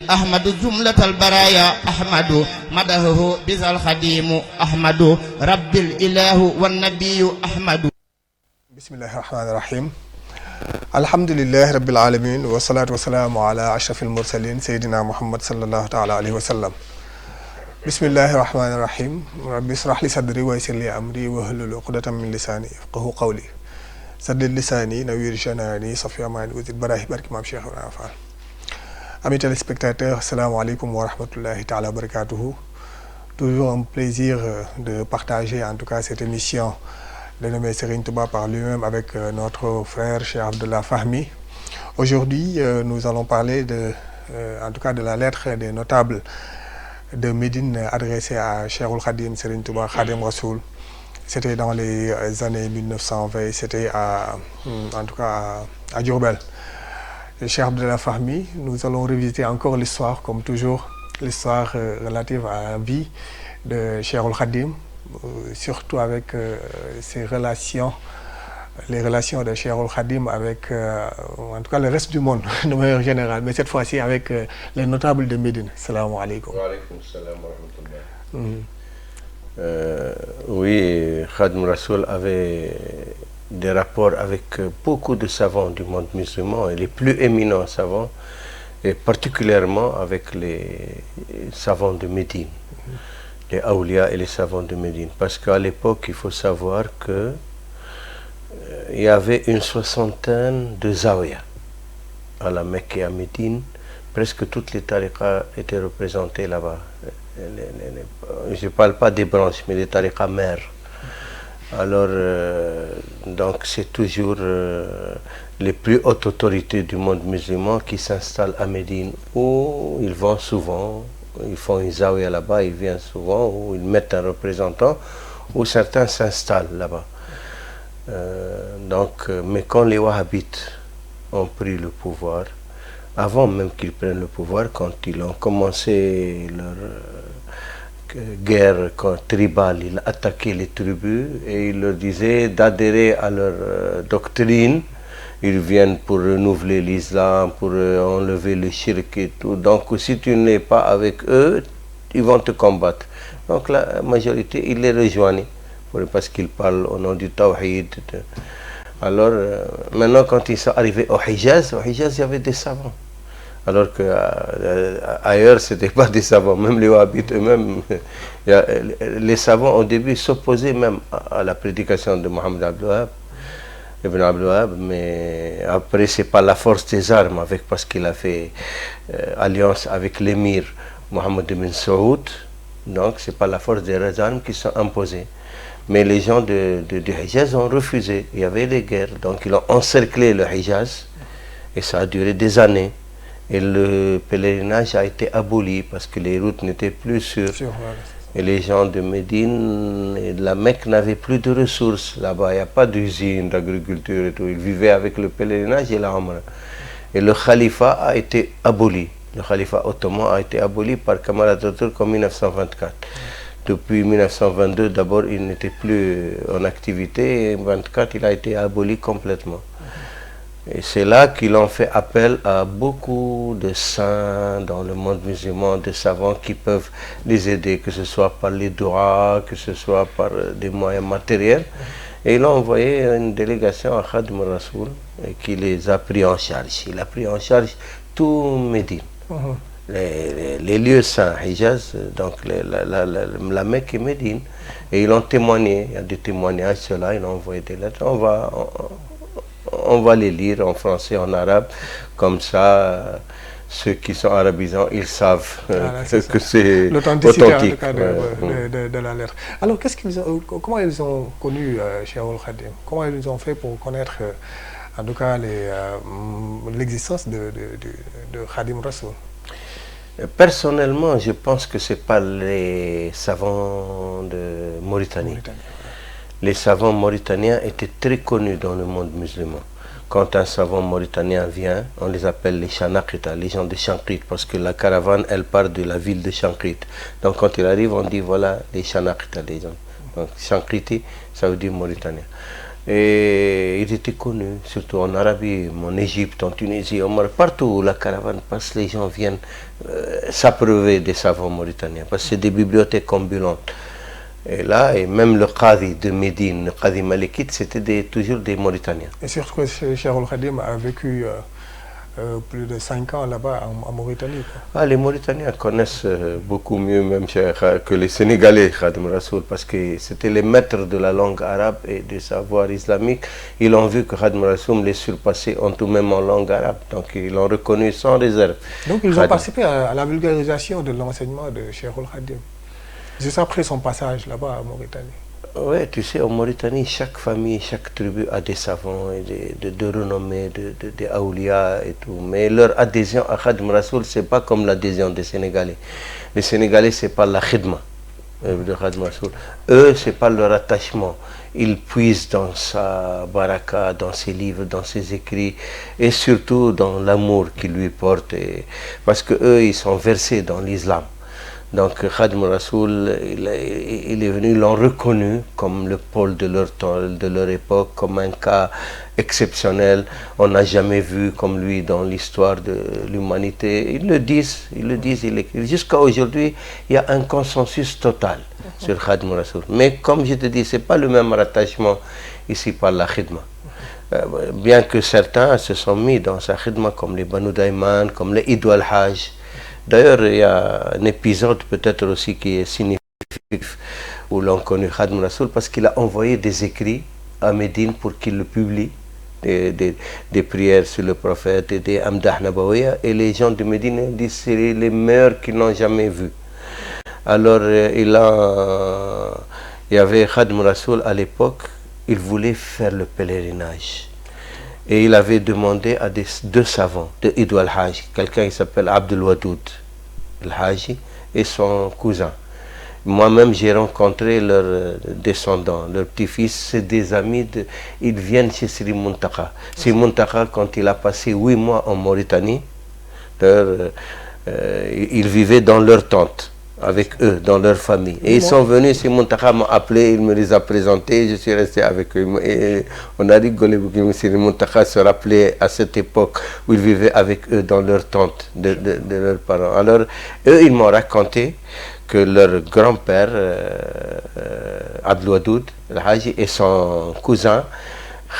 أحمد جملة البرايا أحمد مدحه بذا الخديم أحمد رب الإله والنبي أحمد. بسم الله الرحمن الرحيم. الحمد لله رب العالمين والصلاة والسلام على أشرف المرسلين سيدنا محمد صلى الله تعالى عليه وسلم. بسم الله الرحمن الرحيم. رب اشرح لي صدري ويسر لي أمري واحلل عقدة من لساني يفقهوا قولي. سدد لساني نوير جناني صفي أماني وزد براهي بارك إمام شيخ ونافع. Amis téléspectateurs, assalamu alaikum wa rahmatullahi ta'ala wa barakatuhu. Toujours un plaisir de partager en tout cas cette émission dénommée Serigne Touba par lui-même avec notre frère Cheikh Abdallah Fahmi. Aujourd'hui, nous allons parler en tout cas de la lettre des notables de Médine adressée à Cheikhoul Khadim Serigne Touba Khadim Rassoul. C'était dans les années 1920, c'était en tout cas à Diourbel. Cheikh Abdallah Fahmi, nous allons revisiter encore l'histoire, comme toujours, l'histoire relative à la vie de Cheikhoul Khadim, surtout avec ses relations, les relations de Cheikhoul Khadim avec, en tout cas, le reste du monde, de manière générale, mais cette fois-ci avec les notables de Médine. Salam alaikum. Wa alaikum salam wa rahmatullah. Oui, Khadim Rassoul avait des rapports avec beaucoup de savants du monde musulman et les plus éminents savants, et particulièrement avec les savants de Médine, les Awliya et les savants de Médine. Parce qu'à l'époque, il faut savoir que il y avait une soixantaine de Zawiya à la Mecque et à Médine. Presque toutes les tariqas étaient représentées là-bas. Je ne parle pas des branches, mais des tariqas mères. Alors, donc c'est toujours les plus hautes autorités du monde musulman qui s'installent à Médine, où ils vont souvent, ils font une zawiya là-bas, ils viennent souvent, où ils mettent un représentant, où certains s'installent là-bas. Mais quand les wahhabites ont pris le pouvoir, avant même qu'ils prennent le pouvoir, quand ils ont commencé leur guerre tribale, il attaquait les tribus et il leur disait d'adhérer à leur doctrine. Ils viennent pour renouveler l'islam, pour enlever le shirk et tout. Donc si tu n'es pas avec eux, ils vont te combattre. Donc la majorité, ils les rejoignent parce qu'ils parlent au nom du tawhid. Alors maintenant, quand ils sont arrivés au Hijaz, il y avait des savants. Alors que ailleurs, ce n'était pas des savants, même les wahhabites eux-mêmes. Les savants au début s'opposaient même à la prédication de Mohammed Ibn Abdul Wahhab, mais après c'est pas la force des armes, parce qu'il a fait alliance avec l'émir Mohammed Ibn Saoud, donc c'est pas la force des armes qui sont imposées. Mais les gens du Hijaz ont refusé, il y avait des guerres, donc ils ont encerclé le Hijaz, et ça a duré des années. Et le pèlerinage a été aboli parce que les routes n'étaient plus sûres. Et les gens de Médine et de la Mecque n'avaient plus de ressources. Là-bas, il n'y a pas d'usine d'agriculture et tout. Ils vivaient avec le pèlerinage et la Umrah. Et le khalifa a été aboli. Le khalifa ottoman a été aboli par Kamal Atatürk en 1924. Depuis 1922, d'abord, il n'était plus en activité. Et en 1924, il a été aboli complètement. Et c'est là qu'ils ont fait appel à beaucoup de saints dans le monde musulman, de savants qui peuvent les aider, que ce soit par les doigts, que ce soit par des moyens matériels. Et ils ont envoyé une délégation à Khadim Rassoul qui les a pris en charge. Il a pris en charge tout Médine. Les lieux saints, Hijaz, donc la Mecque et Médine. Et ils ont témoigné, il y a des témoignages, ceux-là, ils ont envoyé des lettres. On va les lire en français, en arabe, comme ça, ceux qui sont arabisants, ils savent que c'est authentique. De la lettre. Alors, comment ils ont connu Cheikhoul Khadim? Comment ils ont fait pour connaître, en tout cas, l'existence de Khadim Rassoul? Personnellement, je pense que ce n'est pas les savants de Mauritanie. Les savants mauritaniens étaient très connus dans le monde musulman. Quand un savant mauritanien vient, on les appelle les Chanakita, les gens de Chankrit, parce que la caravane, elle part de la ville de Chankrit. Donc quand il arrive, on dit voilà les Chanakita, les gens. Donc Chankriti, ça veut dire mauritanien. Et il était connu, surtout en Arabie, en Égypte, en Tunisie, partout où la caravane passe, les gens viennent s'abreuver des savants mauritaniens, parce que c'est des bibliothèques ambulantes. Et là, et même le Qadi de Médine, le Qadi Malikite, c'était toujours des Mauritaniens. Et surtout que Cheikh Al-Khadim a vécu plus de 5 ans là-bas en Mauritanie. Ah, les Mauritaniens connaissent beaucoup mieux même que les Sénégalais, Khadim Rassoul, parce que c'était les maîtres de la langue arabe et du savoir islamique. Ils ont vu que Khadim Rassoul les surpassait en tout, même en langue arabe. Donc ils l'ont reconnu sans réserve. Donc ils ont participé à la vulgarisation de l'enseignement de Cheikh Al-Khadim, juste après son passage là-bas en Mauritanie. Oui, tu sais, en Mauritanie, chaque famille, chaque tribu a des savants, et de renommée, des awliya et tout. Mais leur adhésion à Khadim Rassoul, ce n'est pas comme l'adhésion des Sénégalais. Les Sénégalais, ce n'est pas la khidma de Khadim Rassoul. Eux, ce n'est pas leur attachement. Ils puisent dans sa baraka, dans ses livres, dans ses écrits, et surtout dans l'amour qu'ils lui portent. Parce qu'eux, ils sont versés dans l'islam. Donc Khadim Rassoul, il est venu, ils l'ont reconnu comme le pôle de leur temps, de leur époque, comme un cas exceptionnel. On n'a jamais vu comme lui dans l'histoire de l'humanité. Ils le disent, ils l'écrivent. Jusqu'à aujourd'hui, il y a un consensus total sur Khadim Rassoul. Mais comme je te dis, ce n'est pas le même rattachement ici par la khidma. Bien que certains se sont mis dans sa khidma, comme les Banu Dayman, comme les Idou al-Hajj. D'ailleurs, il y a un épisode peut-être aussi qui est significatif où l'on connaît Khadim Rassoul parce qu'il a envoyé des écrits à Médine pour qu'il le publie, des prières sur le prophète et des Amdah Nabawiya, et les gens de Médine disent que c'est les meilleurs qu'ils n'ont jamais vus. Alors il y avait Khadim Rassoul à l'époque, il voulait faire le pèlerinage. Et il avait demandé à deux savants de Idou al-Hajj, quelqu'un qui s'appelle Abdul Wadoud al-Haji et son cousin. Moi-même, j'ai rencontré leurs descendants, leurs petits-fils, c'est des amis, ils viennent chez Sri Muntaka. Sri Muntaka, quand il a passé 8 mois en Mauritanie, il vivait dans leur tente, avec eux, dans leur famille. Et ils sont venus, Sri Muntaka m'a appelé, il me les a présentés, je suis resté avec eux. Et on a rigolé beaucoup, Sri Muntaka se rappelait à cette époque où il vivait avec eux dans leur tente de leurs parents. Alors, eux, ils m'ont raconté que leur grand-père, Abdul Wadoud al-Haji, et son cousin,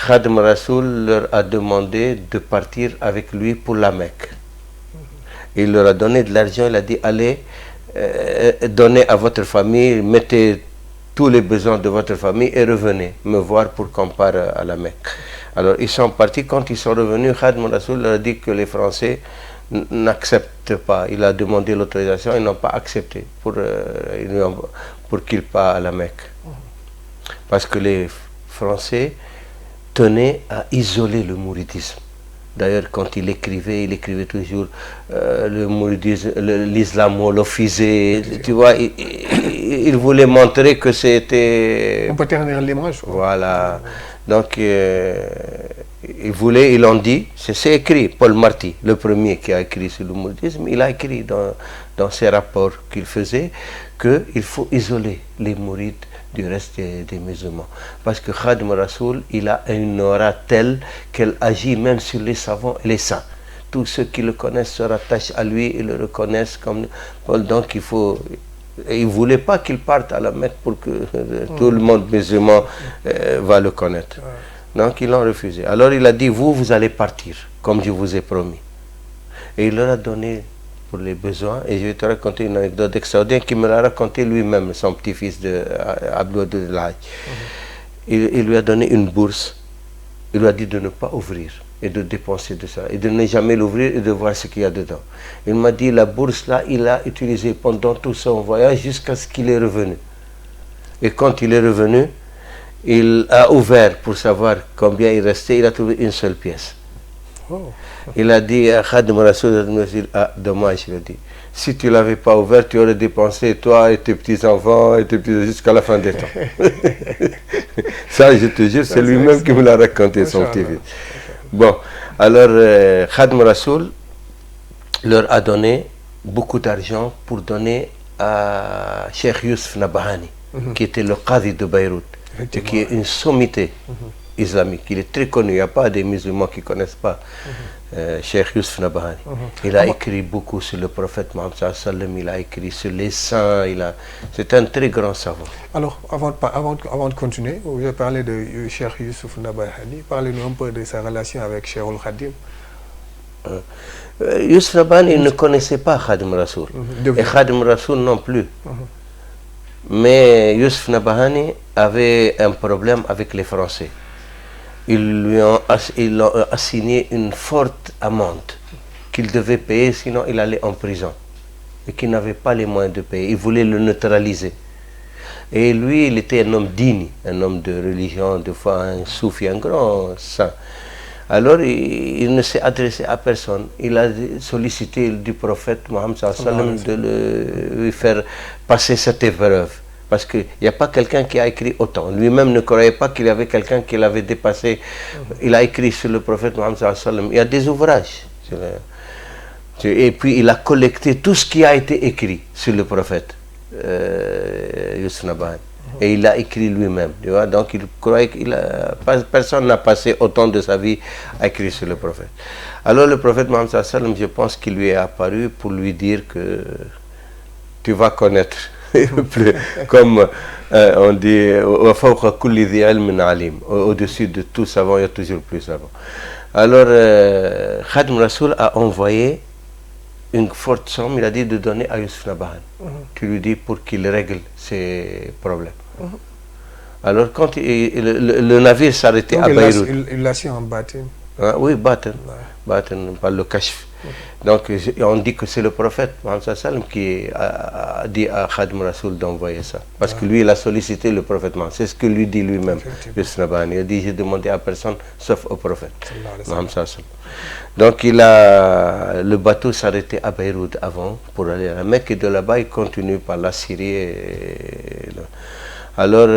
Khadim Rassoul, leur a demandé de partir avec lui pour la Mecque. Il leur a donné de l'argent, il a dit, allez, donnez à votre famille, mettez tous les besoins de votre famille et revenez me voir pour qu'on parte à la Mecque. Alors ils sont partis, quand ils sont revenus, Khadim Rassoul leur a dit que les Français n'acceptent pas. Il a demandé l'autorisation, ils n'ont pas accepté pour qu'ils partent à la Mecque. Parce que les Français tenaient à isoler le mouridisme. D'ailleurs, quand il écrivait toujours le mouridisme, l'islamolophisé. Tu vois, il voulait montrer que c'était... On peut ternir l'image. Voilà. Donc, ils l'ont dit, c'est écrit. Paul Marty, le premier qui a écrit sur le mouridisme, il a écrit dans ses rapports qu'il faisait qu'il faut isoler les mourides du reste des musulmans. Parce que Khadim Rassoul, il a une aura telle qu'elle agit même sur les savants et les saints. Tous ceux qui le connaissent se rattachent à lui et le reconnaissent comme Paul. Donc il ne voulait pas qu'il parte à la Mecque pour que tout le monde musulman va le connaître. Donc ils l'ont refusé. Alors il a dit, vous allez partir, comme je vous ai promis. Et il leur a donné pour les besoins, et je vais te raconter une anecdote extraordinaire qui me l'a raconté lui-même, son petit-fils de Abdul Wadoud al-Haji. Il lui a donné une bourse, il lui a dit de ne pas ouvrir et de dépenser de ça, et de ne jamais l'ouvrir et de voir ce qu'il y a dedans. Il m'a dit, la bourse là, il l'a utilisée pendant tout son voyage jusqu'à ce qu'il est revenu. Et quand il est revenu, il a ouvert pour savoir combien il restait, il a trouvé une seule pièce. Il a dit à Khadim Rassoul, dommage, il a dit, si tu ne l'avais pas ouvert, tu aurais dépensé toi et tes petits-enfants jusqu'à la fin des temps. Ça, je te jure, c'est lui-même qui me l'a raconté, son petit-fils. Bon, alors Khadim Rassoul leur a donné beaucoup d'argent pour donner à Cheikh Youssef Nabahani, qui était le Qadi de Beyrouth, qui est une sommité islamique. Il est très connu, il n'y a pas des musulmans qui ne connaissent pas Cheikh Youssouf Nabahani. Il a écrit beaucoup sur le prophète Mohammed sallallahu alayhi wa sallam, il a écrit sur les saints, c'est un très grand savant. Alors, avant de continuer, vous avez parlé de Cheikh Youssouf Nabahani. Parlez-nous un peu de sa relation avec Cheikh Khadim. Youssouf Nabahani ne connaissait pas Khadim Rassoul. Et Khadim Rassoul non plus. Mais Youssouf Nabahani avait un problème avec les Français. Ils lui ont assigné une forte amende qu'il devait payer, sinon il allait en prison. Et qu'il n'avait pas les moyens de payer. Il voulait le neutraliser. Et lui, il était un homme digne, un homme de religion, de foi, un soufi, un grand saint. Alors, il ne s'est adressé à personne. Il a sollicité du prophète Mohammed sallallahu alayhi wa sallam de lui faire passer cette épreuve. Parce qu'il n'y a pas quelqu'un qui a écrit autant. Lui-même ne croyait pas qu'il y avait quelqu'un qui l'avait dépassé. Il a écrit sur le prophète Mohammed sallallahu alayhi wa sallam. Il y a des ouvrages. Et puis, il a collecté tout ce qui a été écrit sur le prophète Youssouf Nabahani. Et il l'a écrit lui-même. Donc, il croyait personne n'a passé autant de sa vie à écrire sur le prophète. Alors, le prophète Mohammed sallallahu alayhi wa sallam, je pense qu'il lui est apparu pour lui dire que tu vas connaître. Comme on dit, au-dessus de tout savant, il y a toujours plus savant. Alors, Khadim Rassoul a envoyé une forte somme, il a dit de donner à Youssouf Nabahani. Tu lui dis pour qu'il règle ses problèmes. Alors, quand le navire s'arrêtait à Beyrouth. Il l'a su en Batin. Oui, Batin, par le Kashf. Donc, on dit que c'est le prophète Mohammed sallallahu alayhi wa sallam qui a dit à Khadim Rassoul d'envoyer ça. Parce que lui, il a sollicité le prophète Mohammed. C'est ce que lui dit lui-même, Youssouf Nabahani. Il a dit, j'ai demandé à personne sauf au prophète Mohammed sallallahu alayhi wa sallam. Donc, le bateau s'arrêtait à Beyrouth avant pour aller à la Mecque. Et de là-bas, il continue par la Syrie. Alors,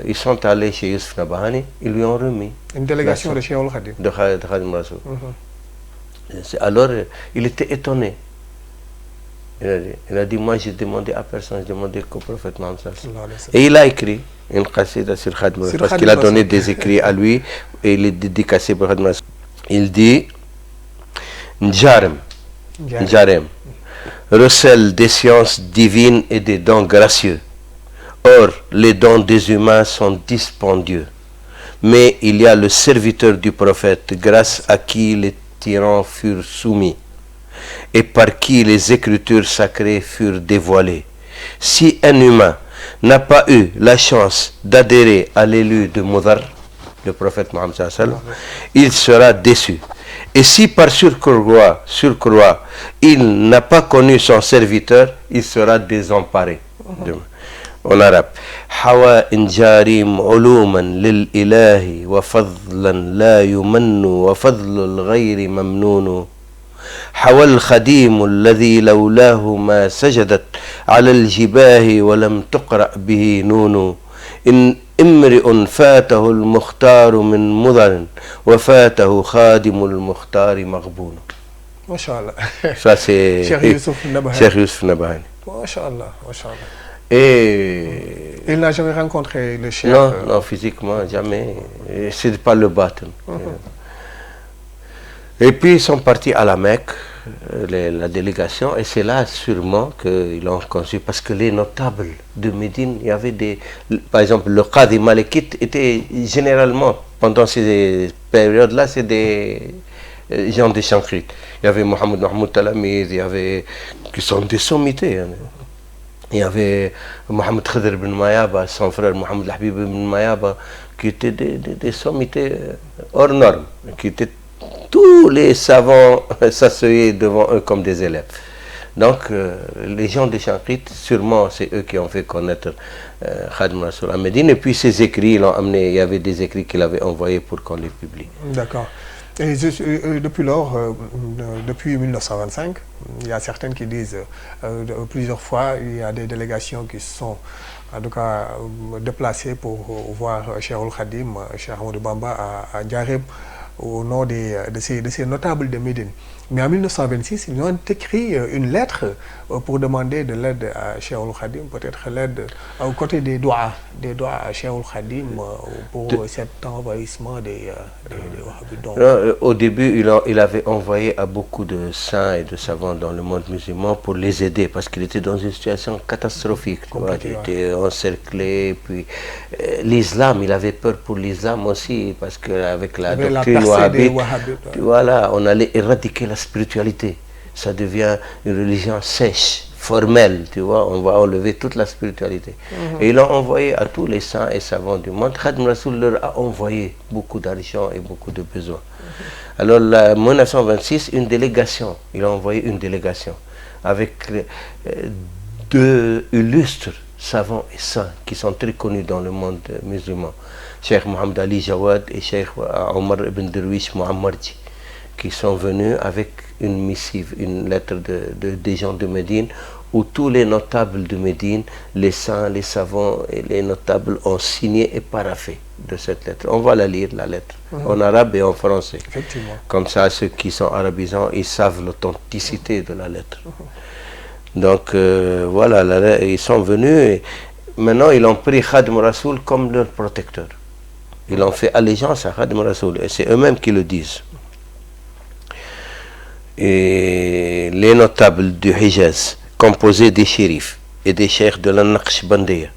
ils sont allés chez Youssouf Nabahani. Ils lui ont remis une délégation de Cheikh Khadim. De Khadim Rassoul. Alors, il était étonné. Il a dit, moi, j'ai demandé à personne, j'ai demandé qu'au prophète Mohammed sallallahu alayhi wa sallam. Et il a écrit une qasida sur Khadim Rassoul, parce qu'il a donné des écrits à lui, et il est dédicacé pour Khadim Rassoul. Il dit, Njarem, recèle des sciences divines et des dons gracieux. Or, les dons des humains sont dispendieux. Mais il y a le serviteur du prophète, grâce à qui les tyrans furent soumis, et par qui les écritures sacrées furent dévoilées. Si un humain n'a pas eu la chance d'adhérer à l'élu de Mudar, le prophète Mohammed sallallahu alayhi wa sallam, il sera déçu. Et si par surcroît, il n'a pas connu son serviteur, il sera désemparé. En arabe. حوى إنجاريم علوما للإله وفضلا لا يمن وفضل الغير ممنون حوى الخديم الذي لولاه ما سجدت على الجباه ولم تقرأ به نون إن امرئ فاته المختار من مضر وفاته خادم المختار مغبون. ما شاء الله. Ça c'est Cheikh Youssouf Nabahani. Cheikh Youssouf Nabahani. ما شاء الله, ما شاء الله. Et il n'a jamais rencontré le Cheikh? Non, non, physiquement, jamais. C'est pas le bâton. Et puis ils sont partis à la Mecque, la délégation, et c'est là sûrement qu'ils l'ont conçu, parce que les notables de Médine, il y avait par exemple, le Qadi Malikite était généralement, pendant ces périodes-là, c'est des gens de Chankrit. Il y avait Mohamed Mahmoud Talamid, il y avait, qui sont des sommités. Il y avait Mohamed Khidr ibn Mayaba, son frère Mohamed Habib ibn Mayaba, qui étaient des sommités hors normes, qui étaient tous les savants s'asseyaient devant eux comme des élèves. Donc, les gens de Chankrit, sûrement, c'est eux qui ont fait connaître Khadim Rassoul à Médine. Et puis, ces écrits, ils l'ont amené. Il y avait des écrits qu'il avait envoyés pour qu'on les publie. D'accord. Et depuis lors, depuis 1925, il y a certaines qui disent plusieurs fois, il y a des délégations qui sont en tout cas déplacées pour voir Cheikh Khadim, Cheikh Ahmadou Bamba à Djareb, au nom de ces notables de Médine. Mais en 1926, ils ont écrit une lettre pour demander de l'aide à Cheikh Khadim, peut-être l'aide aux côtés des doigts à Cheikh Khadim pour cet envahissement des Wahhabites. Au début, il avait envoyé à beaucoup de saints et de savants dans le monde musulman pour les aider parce qu'il était dans une situation catastrophique. Il était encerclé. Puis l'islam, il avait peur pour l'islam aussi parce qu'avec la doctrine wahhabite, voilà, on allait éradiquer la spiritualité. Ça devient une religion sèche, formelle, tu vois, on va enlever toute la spiritualité. Et ils l'ont envoyé à tous les saints et savants du monde. Khadim Rassoul leur a envoyé beaucoup d'argent et beaucoup de besoins. Alors, en 1926, il a envoyé une délégation avec 2 illustres savants et saints qui sont très connus dans le monde musulman. Cheikh Mohamed Ali Jawad et Cheikh Omar ibn Derwish Muammarji, qui sont venus avec une missive, une lettre des gens de Médine, où tous les notables de Médine, les saints, les savants et les notables ont signé et paraphé de cette lettre. On va la lire, la lettre, en arabe et en français. Effectivement. Comme ça, ceux qui sont arabisants, ils savent l'authenticité de la lettre. Donc, voilà, ils sont venus et maintenant, ils ont pris Khadim Rassoul comme leur protecteur. Ils ont fait allégeance à Khadim Rassoul et c'est eux-mêmes qui le disent. Et les notables du Hijaz, composés des shérifs et des cheikhs de la Naqshbandiya,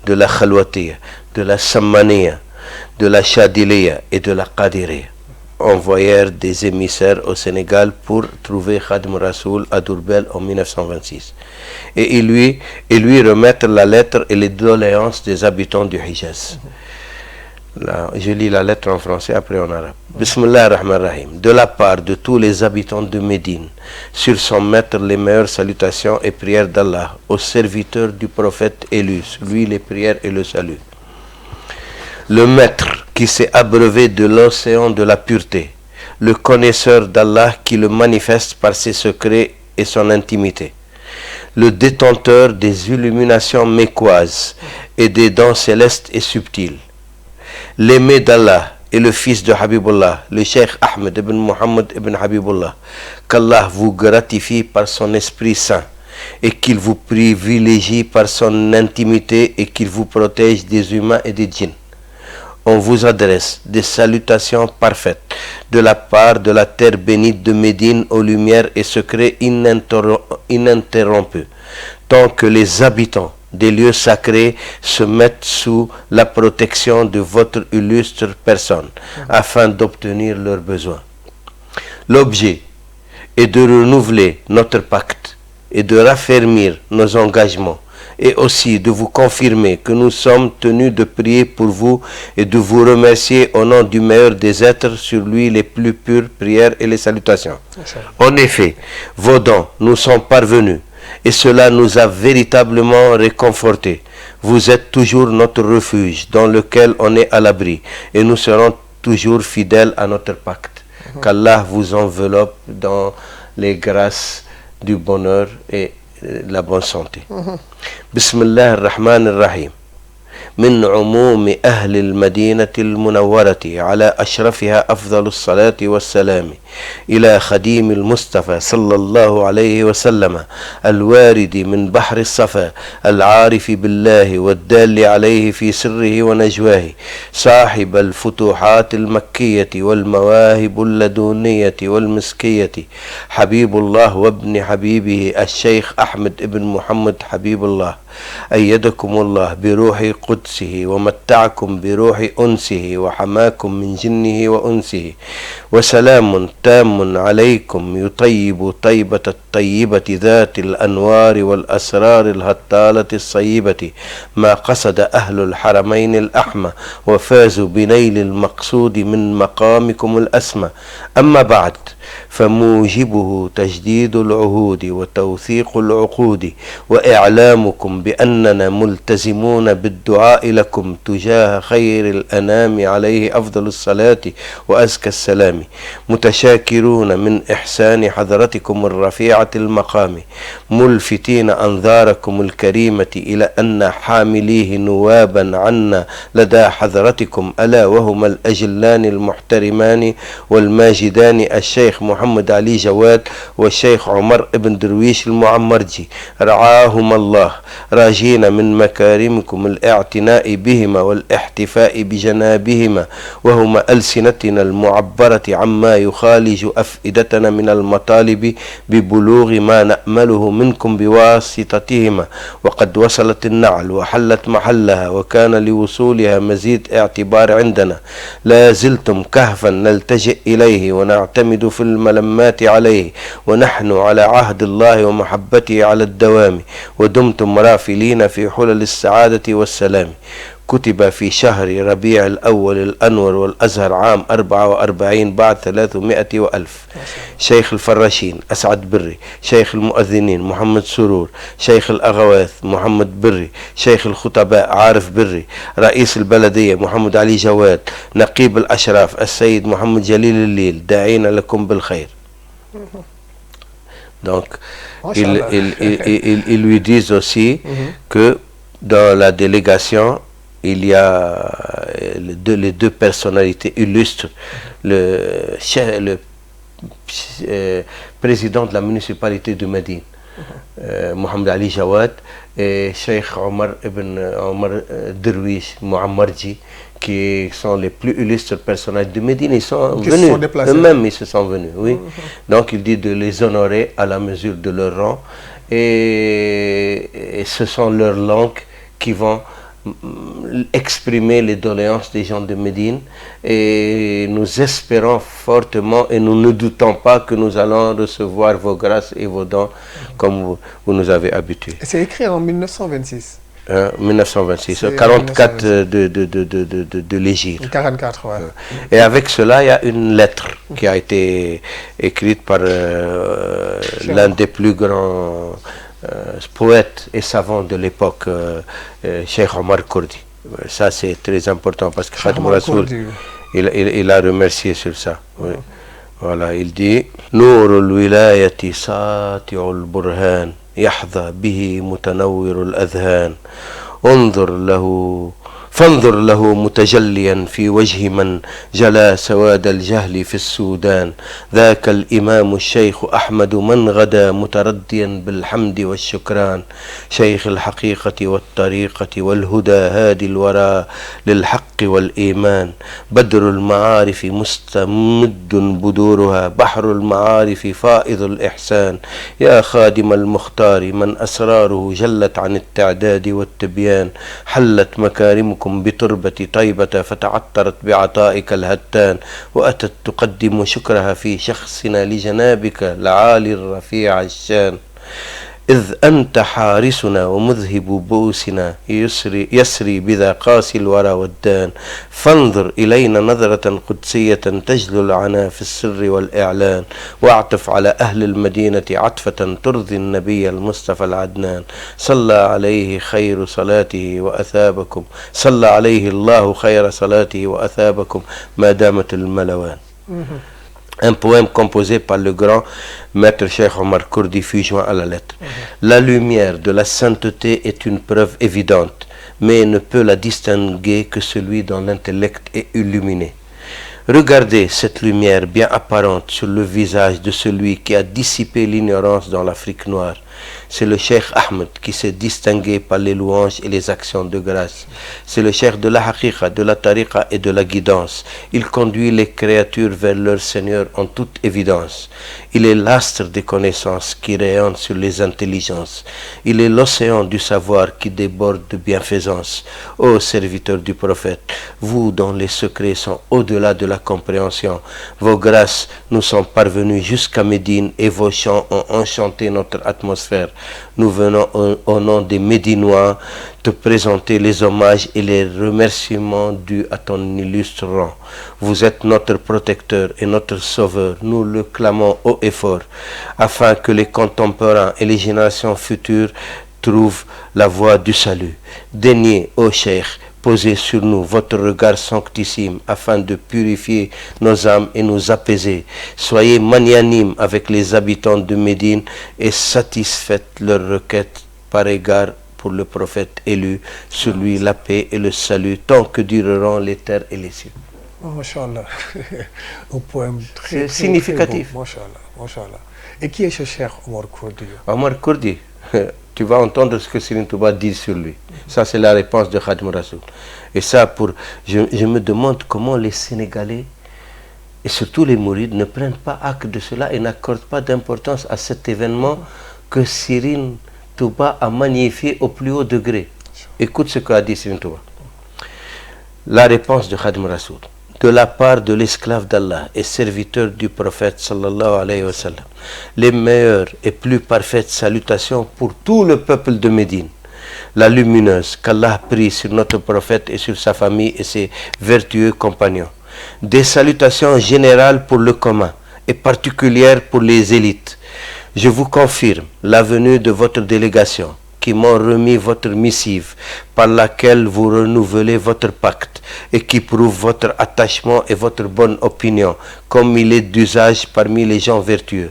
de la Khalwatiya, de la Sammaniya, de la Chadiliya et de la Qadiriya, envoyèrent des émissaires au Sénégal pour trouver Khadim Rassoul à Dourbel en 1926 et lui remettre la lettre et les doléances des habitants du Hijaz. Là, je lis la lettre en français, après en arabe. Bismillah ar-Rahman ar-Rahim. De la part de tous les habitants de Médine, sur son maître les meilleures salutations et prières d'Allah, aux serviteurs du prophète élu, lui les prières et le salut. Le maître qui s'est abreuvé de l'océan de la pureté, le connaisseur d'Allah qui le manifeste par ses secrets et son intimité, le détenteur des illuminations mécoises et des dons célestes et subtiles, l'aimé d'Allah et le fils de Habibullah, le Cheikh Ahmed ibn Muhammad ibn Habibullah, qu'Allah vous gratifie par son Esprit Saint et qu'il vous privilégie par son intimité et qu'il vous protège des humains et des djinns. On vous adresse des salutations parfaites de la part de la terre bénite de Médine aux lumières et secrets ininterrompus, tant que les habitants des lieux sacrés se mettent sous la protection de votre illustre personne afin d'obtenir leurs besoins. L'objet est de renouveler notre pacte et de raffermir nos engagements et aussi de vous confirmer que nous sommes tenus de prier pour vous et de vous remercier au nom du meilleur des êtres, sur lui les plus pures prières et les salutations. En effet, vos dons nous sont parvenus et cela nous a véritablement réconfortés. Vous êtes toujours notre refuge dans lequel on est à l'abri et nous serons toujours fidèles à notre pacte. Qu'Allah vous enveloppe dans les grâces du bonheur et la bonne santé. Bismillah ar-Rahman ar-Rahim. من عموم أهل المدينة المنورة على أشرفها أفضل الصلاة والسلام إلى خديم المصطفى صلى الله عليه وسلم الوارد من بحر الصفا العارف بالله والدال عليه في سره ونجواه صاحب الفتوحات المكية والمواهب اللدنية والمسكية حبيب الله وابن حبيبه الشيخ أحمد بن محمد حبيب الله أيدكم الله بروح قدسه ومتعكم بروح أنسه وحماكم من جنه وأنسه وسلام تام عليكم يطيب طيبة الطيبة ذات الأنوار والأسرار الهطالة الصيبة ما قصد أهل الحرمين الأحمى وفازوا بنيل المقصود من مقامكم الأسمى. أما بعد، فموجبه تجديد العهود وتوثيق العقود وإعلامكم بأننا ملتزمون بالدعاء لكم تجاه خير الأنام عليه أفضل الصلاة وأزكى السلام، متشاكرون من إحسان حضرتكم الرفيعة رفعة المقام ملفتين أنظاركم الكريمة إلى أن حامليه نوابا عنا لدى حضرتكم ألا وهما الأجلان المحترمان والماجدان الشيخ محمد علي جواد والشيخ عمر بن درويش المعمرجي رعاهما الله، راجين من مكارمكم الاعتناء بهما والاحتفاء بجنابهما، وهما ألسنتنا المعبرة عما يخالج أفئدتنا من المطالب ببلوغ ما نأمله منكم بواسطتهما. وقد وصلت النعل وحلت محلها وكان لوصولها مزيد اعتبار عندنا. لا زلتم كهفا نلتجئ إليه ونعتمد في الملمات عليه، ونحن على عهد الله ومحبته على الدوام، ودمتم رافلين في حلل السعادة والسلام. كتب في شهر ربيع الأول الأنور والأزهر عام 44 بعد 300 وألف. شيخ الفراشين أسعد بري، شيخ المؤذنين محمد سرور، شيخ الأغواث محمد بري، شيخ الخطباء عارف بري، رئيس البلدية محمد علي جواد، نقيب الأشراف السيد محمد جليل الليل، داعين لكم بالخير. Donc, ils lui disent aussi que dans la délégation, il y a les deux personnalités illustres, le président de la municipalité de Médine, Mohamed Ali Jawad, et Cheikh Omar ibn Omar Derwish Mouammarji, qui sont les plus illustres personnages de Médine. Ils sont venus, eux-mêmes ils se sont venus, oui. Donc il dit de les honorer à la mesure de leur rang, et ce sont leurs langues qui vont exprimer les doléances des gens de Médine, et nous espérons fortement et nous ne doutons pas que nous allons recevoir vos grâces et vos dons comme vous nous avez habitués. C'est écrit en 1926. 1926, 44 de l'Hégire. 44, ouais. Et avec cela, il y a une lettre qui a été écrite par l'un des plus grands poètes et savants de l'époque, Cheikh Omar Kurdi. Ça, c'est très important parce que Khadim Rassoul, il a remercié sur ça. Oui. Voilà, il dit Nourul wilayati sati'ul burhan يحظى به متنور الأذهان فانظر له متجليا في وجه من جلا سواد الجهل في السودان. ذاك الإمام الشيخ أحمد من غدا مترديا بالحمد والشكران، شيخ الحقيقة والطريقة والهدى هادي الورى للحق والإيمان. بدر المعارف مستمد بدورها، بحر المعارف فائض الإحسان. يا خادم المختار من أسراره جلت عن التعداد والتبيان، حلت مكارمكم بتربة طيبة فتعطرت بعطائك الهتان، وأتت تقدم شكرها في شخصنا لجنابك العالي الرفيع الشان. إذ أنت حارسنا ومذهب بؤسنا يسري بذا قاسي الورى والدان. فانظر إلينا نظرة قدسية تجلو العنا في السر والإعلان، واعطف على أهل المدينة عطفة ترضي النبي المصطفى العدنان. صلى عليه خير صلاته وأثابكم، صلى عليه الله خير صلاته وأثابكم ما دامت الملوان. Un poème composé par le grand maître Cheikh Omar Kurdi fut joint à la lettre. La lumière de la sainteté est une preuve évidente, mais ne peut la distinguer que celui dont l'intellect est illuminé. Regardez cette lumière bien apparente sur le visage de celui qui a dissipé l'ignorance dans l'Afrique noire. C'est le Cheikh Ahmed qui s'est distingué par les louanges et les actions de grâce. C'est le Cheikh de la Haqiqa, de la Tariqa et de la guidance. Il conduit les créatures vers leur Seigneur en toute évidence. Il est l'astre des connaissances qui rayonne sur les intelligences. Il est l'océan du savoir qui déborde de bienfaisance. Ô serviteurs du prophète, vous dont les secrets sont au-delà de la compréhension, vos grâces nous sont parvenues jusqu'à Médine et vos chants ont enchanté notre atmosphère. Nous venons au nom des Médinois te présenter les hommages et les remerciements dus à ton illustre rang. Vous êtes notre protecteur et notre sauveur. Nous le clamons haut et fort, afin que les contemporains et les générations futures trouvent la voie du salut. Daignez, ô Cheikh, posez sur nous votre regard sanctissime afin de purifier nos âmes et nous apaiser. Soyez magnanimes avec les habitants de Médine et satisfaites leurs requêtes par égard pour le prophète élu, sur lui la paix et le salut, tant que dureront les terres et les cieux. Oh, Masha'Allah. Un poème C'est significatif. Très beau. Masha'Allah, Masha'Allah. Et qui est ce Cheikh Omar Kurdi? Omar Kurdi, tu vas entendre ce que Serigne Touba dit sur lui. Ça, c'est la réponse de Khadim Rassoul. Et ça, je me demande comment les Sénégalais, et surtout les Mourides, ne prennent pas acte de cela et n'accordent pas d'importance à cet événement que Serigne Touba a magnifié au plus haut degré. Écoute ce qu'a dit Serigne Touba. La réponse de Khadim Rassoul. De la part de l'esclave d'Allah et serviteur du prophète sallallahu alayhi wa sallam, les meilleures et plus parfaites salutations pour tout le peuple de Médine. La lumineuse qu'Allah prie sur notre prophète et sur sa famille et ses vertueux compagnons. Des salutations générales pour le commun et particulières pour les élites. Je vous confirme la venue de votre délégation qui m'ont remis votre missive par laquelle vous renouvelez votre pacte et qui prouve votre attachement et votre bonne opinion comme il est d'usage parmi les gens vertueux.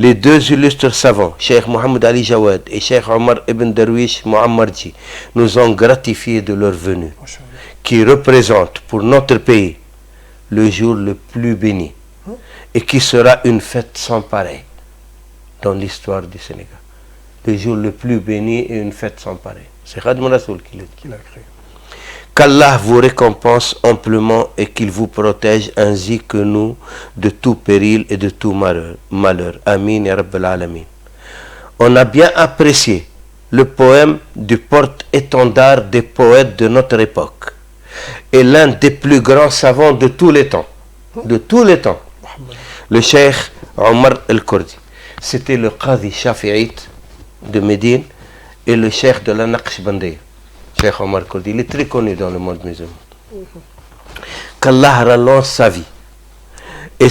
Les deux illustres savants, Cheikh Mohamed Ali Jawad et Cheikh Omar Ibn Darwish Muammarji, nous ont gratifiés de leur venue, qui représente pour notre pays le jour le plus béni et qui sera une fête sans pareil dans l'histoire du Sénégal. Le jour le plus béni et une fête sans pareil. C'est Khadim Rassoul qui l'a créé. Qu'Allah vous récompense amplement et qu'il vous protège ainsi que nous de tout péril et de tout malheur. Amin ya Rabbal Alamin. On a bien apprécié le poème du porte-étendard des poètes de notre époque et l'un des plus grands savants de tous les temps. De tous les temps. Le Cheikh Omar el-Kurdi. C'était le Qadi Shafi'ite de Médine et le cheikh de la Naqshbandiyya, Cheikh Omar Kurdi. Il est très connu dans le monde musulman. Qu'Allah rallonge sa vie et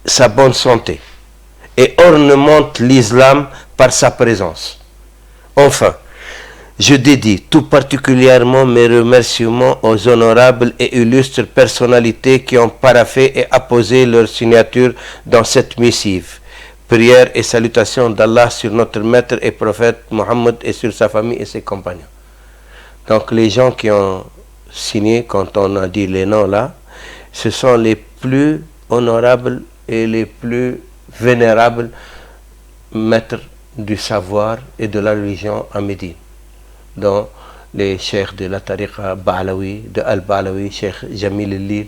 sa bonne santé et ornemente l'islam par sa présence. Enfin, je dédie tout particulièrement mes remerciements aux honorables et illustres personnalités qui ont paraphé et apposé leur signature dans cette missive. Prières et salutations d'Allah sur notre maître et prophète Mohammed et sur sa famille et ses compagnons. Donc les gens qui ont signé, quand on a dit les noms là, ce sont les plus honorables et les plus vénérables maîtres du savoir et de la religion à Médine, dont les cheikhs de la tariqa Ba'alawi, de Al-Ba'alawi, Cheikh Jamil el-Lil,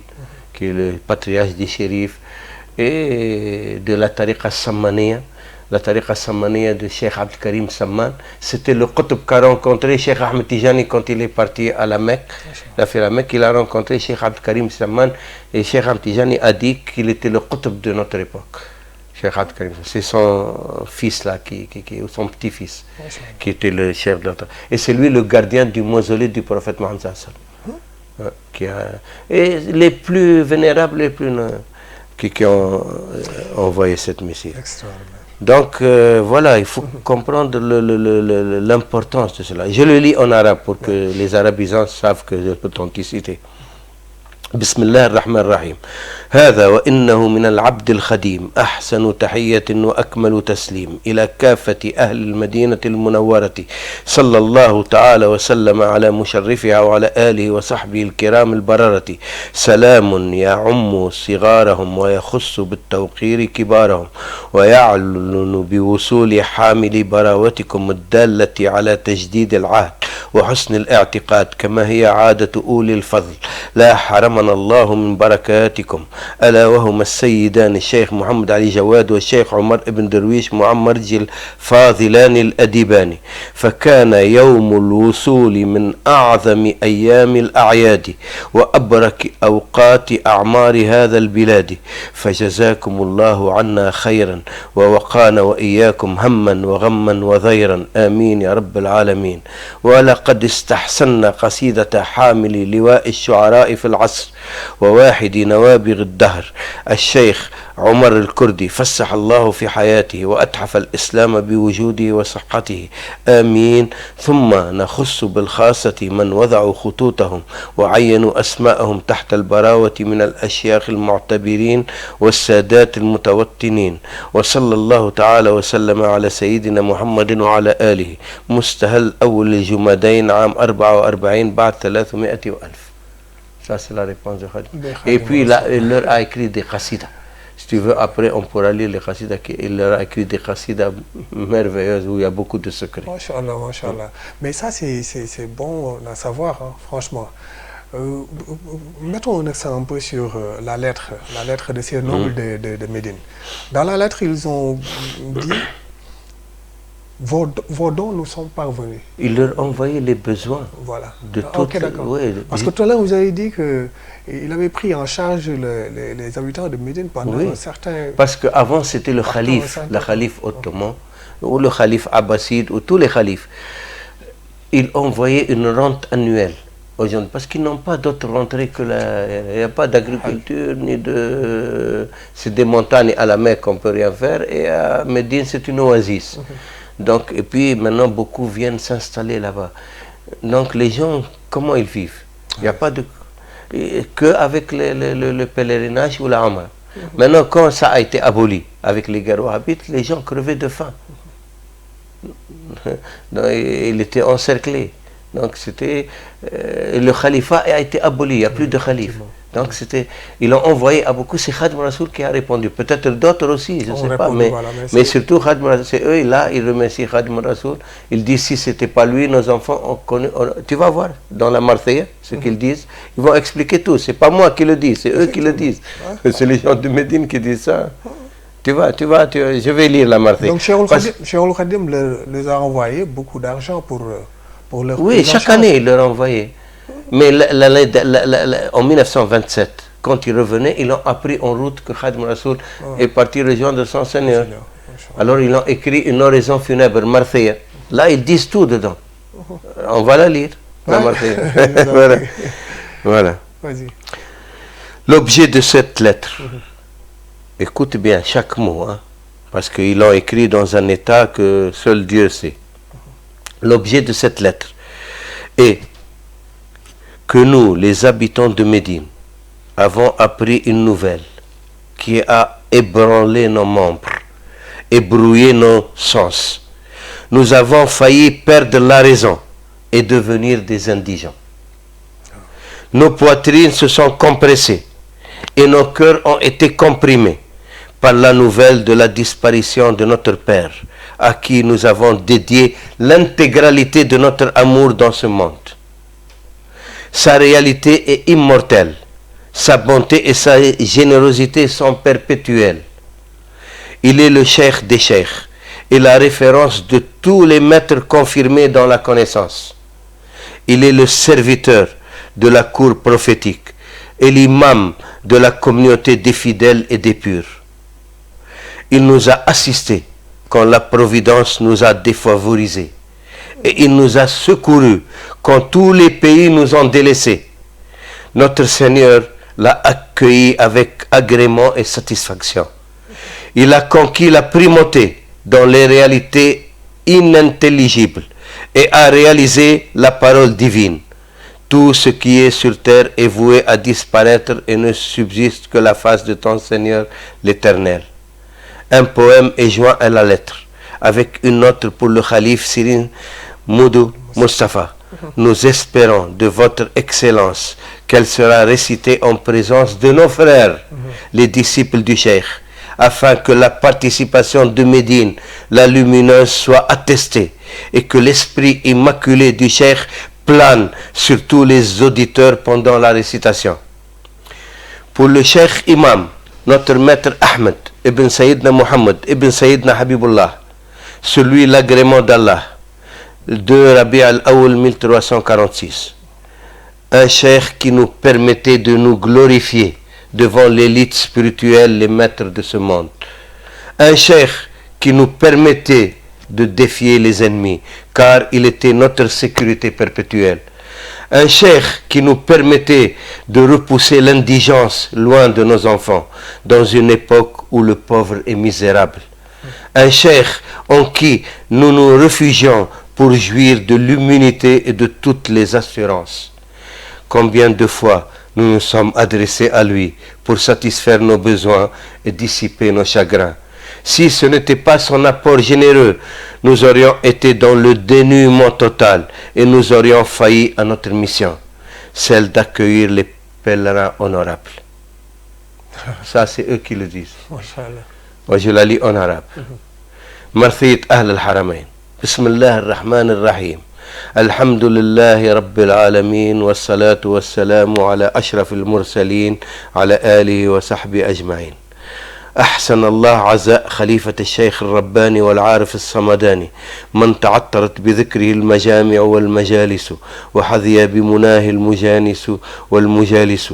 qui est le patriarche des shérifs, et de la tariqa Sammaniya, la tariqa Sammaniya de Cheikh Abdel Karim Samman. C'était le Qutb qu'a rencontré Cheikh Ahmed Tijani quand il est parti à la Mecque. Il a fait la Mecque, il a rencontré Cheikh Abdel Karim Samman et Cheikh Ahmed Tijani a dit qu'il était le Qutb de notre époque. Cheikh Abdel Karim, c'est son fils là, ou son petit-fils, qui était le chef de notre. Et c'est lui le gardien du mausolée du prophète Mohammed et les plus vénérables, les plus qui ont envoyé cette missive. Donc voilà, il faut comprendre l'importance de cela. Je le lis en arabe pour que les arabisants savent que je peux t'anticiter. بسم الله الرحمن الرحيم. هذا وإنه من العبد الخديم أحسن تحية وأكمل تسليم إلى كافة أهل المدينة المنورة صلى الله تعالى وسلم على مشرفها وعلى آله وصحبه الكرام البررة. سلام يعم صغارهم ويخص بالتوقير كبارهم ويعلن بوصول حامل براوتكم الدالة على تجديد العهد وحسن الاعتقاد كما هي عادة أولي الفضل. لا حرمنا الله من بركاتكم ألا وهما السيدان الشيخ محمد علي جواد والشيخ عمر ابن درويش معمرجي الفاضلان الأديبان. فكان يوم الوصول من أعظم أيام الأعياد وأبرك أوقات أعمار هذا البلاد. فجزاكم الله عنا خيرا ووقانا وإياكم هما وغما وذيرا. آمين يا رب العالمين. ولقد لقد استحسن قصيدة حامل لواء الشعراء في العصر وواحد نوابغ الدهر الشيخ عمر الكردي فسح الله في حياته وأتحف الإسلام بوجوده وصحته آمين. ثم نخص بالخاصة من وضعوا خطوطهم وعينوا أسماءهم تحت البراوة من الأشياخ المعتبرين والسادات المتوطنين. وصلى الله تعالى وسلم على سيدنا محمد وعلى آله. مستهل أول الجمادين عام 44 بعد 300 وألف. Ça c'est la réponse de Khadim. Et puis là, il leur a écrit des qasidas. Si tu veux, après on pourra lire les qasidas. Il leur a écrit des qasidas merveilleuses où il y a beaucoup de secrets. Masha'Allah, Masha'Allah. Mais ça c'est bon à savoir, hein, franchement. Mettons un accent un peu sur la lettre de ces nobles de Médine. Dans la lettre, ils ont dit vos dons nous sont parvenus. Il leur envoyait les besoins. Voilà. De toutes. Ok, d'accord. Ouais, parce que tout à l'heure, vous avez dit qu'il avait pris en charge les habitants de Médine pendant un certain... Parce qu'avant, c'était le calife ottoman, ou le calife abbasside, ou tous les califes. Ils envoyaient une rente annuelle aux gens, parce qu'ils n'ont pas d'autre rentrée que il n'y a pas d'agriculture, ni de... C'est des montagnes à la Mecque qu'on ne peut rien faire, et à Médine, c'est une oasis. Donc, et puis maintenant, beaucoup viennent s'installer là-bas. Donc, les gens, comment ils vivent? Il n'y a pas de... qu'avec le pèlerinage ou la Umrah. Maintenant, quand ça a été aboli avec les guerres wahhabites, les gens crevaient de faim. Donc, il était encerclé. Donc, c'était... le califat a été aboli, il n'y a plus de calife. Donc, c'était... Ils l'ont envoyé à beaucoup, c'est Khadim Rasoul qui a répondu. Peut-être d'autres aussi, je ne sais pas. Mais surtout, Khadim Rasoul, c'est eux, là, ils remercient Khadim Rasoul. Ils disent, si ce n'était pas lui, nos enfants, tu vas voir, dans la Marseillaise, ce qu'ils disent. Ils vont expliquer tout. Ce n'est pas moi qui le dis, c'est eux qui le disent. C'est les gens de Médine qui disent ça. Tu vas, je vais lire la Marseillaise. Donc, Cheikh Khadim les a envoyé beaucoup d'argent pour leur... Oui, chaque année, ils leur envoyaient. Mais en 1927, quand ils revenaient, ils ont appris en route que Khadim Rasoul est parti rejoindre son Seigneur. Alors ils ont écrit une oraison funèbre, Marseillaise. Là, ils disent tout dedans. On va la lire, la Marseillaise. Voilà. L'objet de cette lettre, écoute bien chaque mot, hein, parce qu'ils l'ont écrit dans un état que seul Dieu sait. L'objet de cette lettre est que nous, les habitants de Médine, avons appris une nouvelle qui a ébranlé nos membres et brouillé nos sens. Nous avons failli perdre la raison et devenir des indigents. Nos poitrines se sont compressées et nos cœurs ont été comprimés par la nouvelle de la disparition de notre Père, à qui nous avons dédié l'intégralité de notre amour dans ce monde. Sa réalité est immortelle, sa bonté et sa générosité sont perpétuelles. Il est le cheikh des cheikhs et la référence de tous les maîtres confirmés dans la connaissance. Il est le serviteur de la cour prophétique et l'imam de la communauté des fidèles et des purs. Il nous a assistés quand la providence nous a défavorisés. Et il nous a secourus quand tous les pays nous ont délaissés. Notre Seigneur l'a accueilli avec agrément et satisfaction. Il a conquis la primauté dans les réalités inintelligibles et a réalisé la parole divine. Tout ce qui est sur terre est voué à disparaître et ne subsiste que la face de ton Seigneur l'Éternel. Un poème est joint à la lettre, avec une autre pour le calife Sirin Moudou Mustafa. Nous espérons de votre excellence qu'elle sera récitée en présence de nos frères, les disciples du Cheikh, afin que la participation de Médine, la lumineuse, soit attestée et que l'esprit immaculé du Cheikh plane sur tous les auditeurs pendant la récitation. Pour le Cheikh Imam, notre maître Ahmed ibn Sayyidna Muhammad ibn Sayyidna Habibullah, celui l'agrément d'Allah, 2 Rabi' al-Awwal 1346, un cheikh qui nous permettait de nous glorifier devant l'élite spirituelle, les maîtres de ce monde, un cheikh qui nous permettait de défier les ennemis, car il était notre sécurité perpétuelle. Un cheikh qui nous permettait de repousser l'indigence loin de nos enfants, dans une époque où le pauvre est misérable. Un cheikh en qui nous nous réfugions pour jouir de l'immunité et de toutes les assurances. Combien de fois nous nous sommes adressés à lui pour satisfaire nos besoins et dissiper nos chagrins. Si ce n'était pas son apport généreux, nous aurions été dans le dénuement total et nous aurions failli à notre mission, celle d'accueillir les pèlerins honorables. Ça, c'est eux qui le disent. Moi, je la lis en arabe. Marthiyat Ahl al-Haramain. Bismillah ar-Rahman ar-Rahim. الحمد لله رب العالمين والصلاة والسلام على أشرف المرسلين على آله وصحبه أجمعين. أحسن الله عزاء خليفة الشيخ الرباني والعارف الصمداني من تعطرت بذكره المجامع والمجالس وحظي بمناه المجانس والمجالس،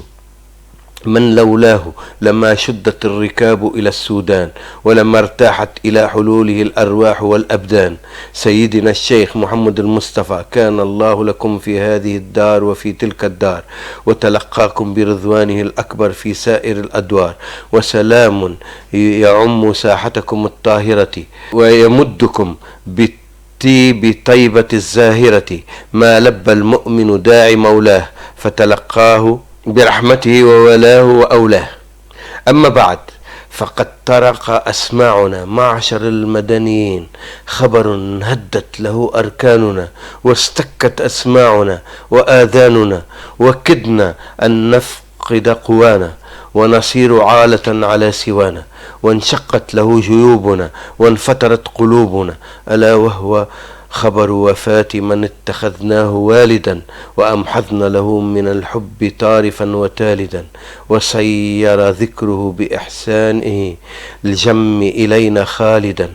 من لولاه لما شدت الركاب إلى السودان ولما ارتاحت إلى حلوله الأرواح والأبدان. سيدنا الشيخ محمد المصطفى كان الله لكم في هذه الدار وفي تلك الدار، وتلقاكم برضوانه الأكبر في سائر الأدوار، وسلام يعم ساحتكم الطاهرة ويمدكم بالطيب طيبة الزاهرة. ما لبى المؤمن داعي مولاه فتلقاه برحمته وولاه وأولاه. أما بعد، فقد طرق أسماعنا معشر المدنيين خبر هدت له أركاننا واستكت أسماعنا وآذاننا، وكدنا أن نفقد قوانا ونصير عالة على سوانا، وانشقت له جيوبنا وانفترت قلوبنا، ألا وهو خبر وفاة من اتخذناه والدا وأمحضنا له من الحب طارفا وتالدا، وسير ذكره بإحسانه الجم إلينا خالدا،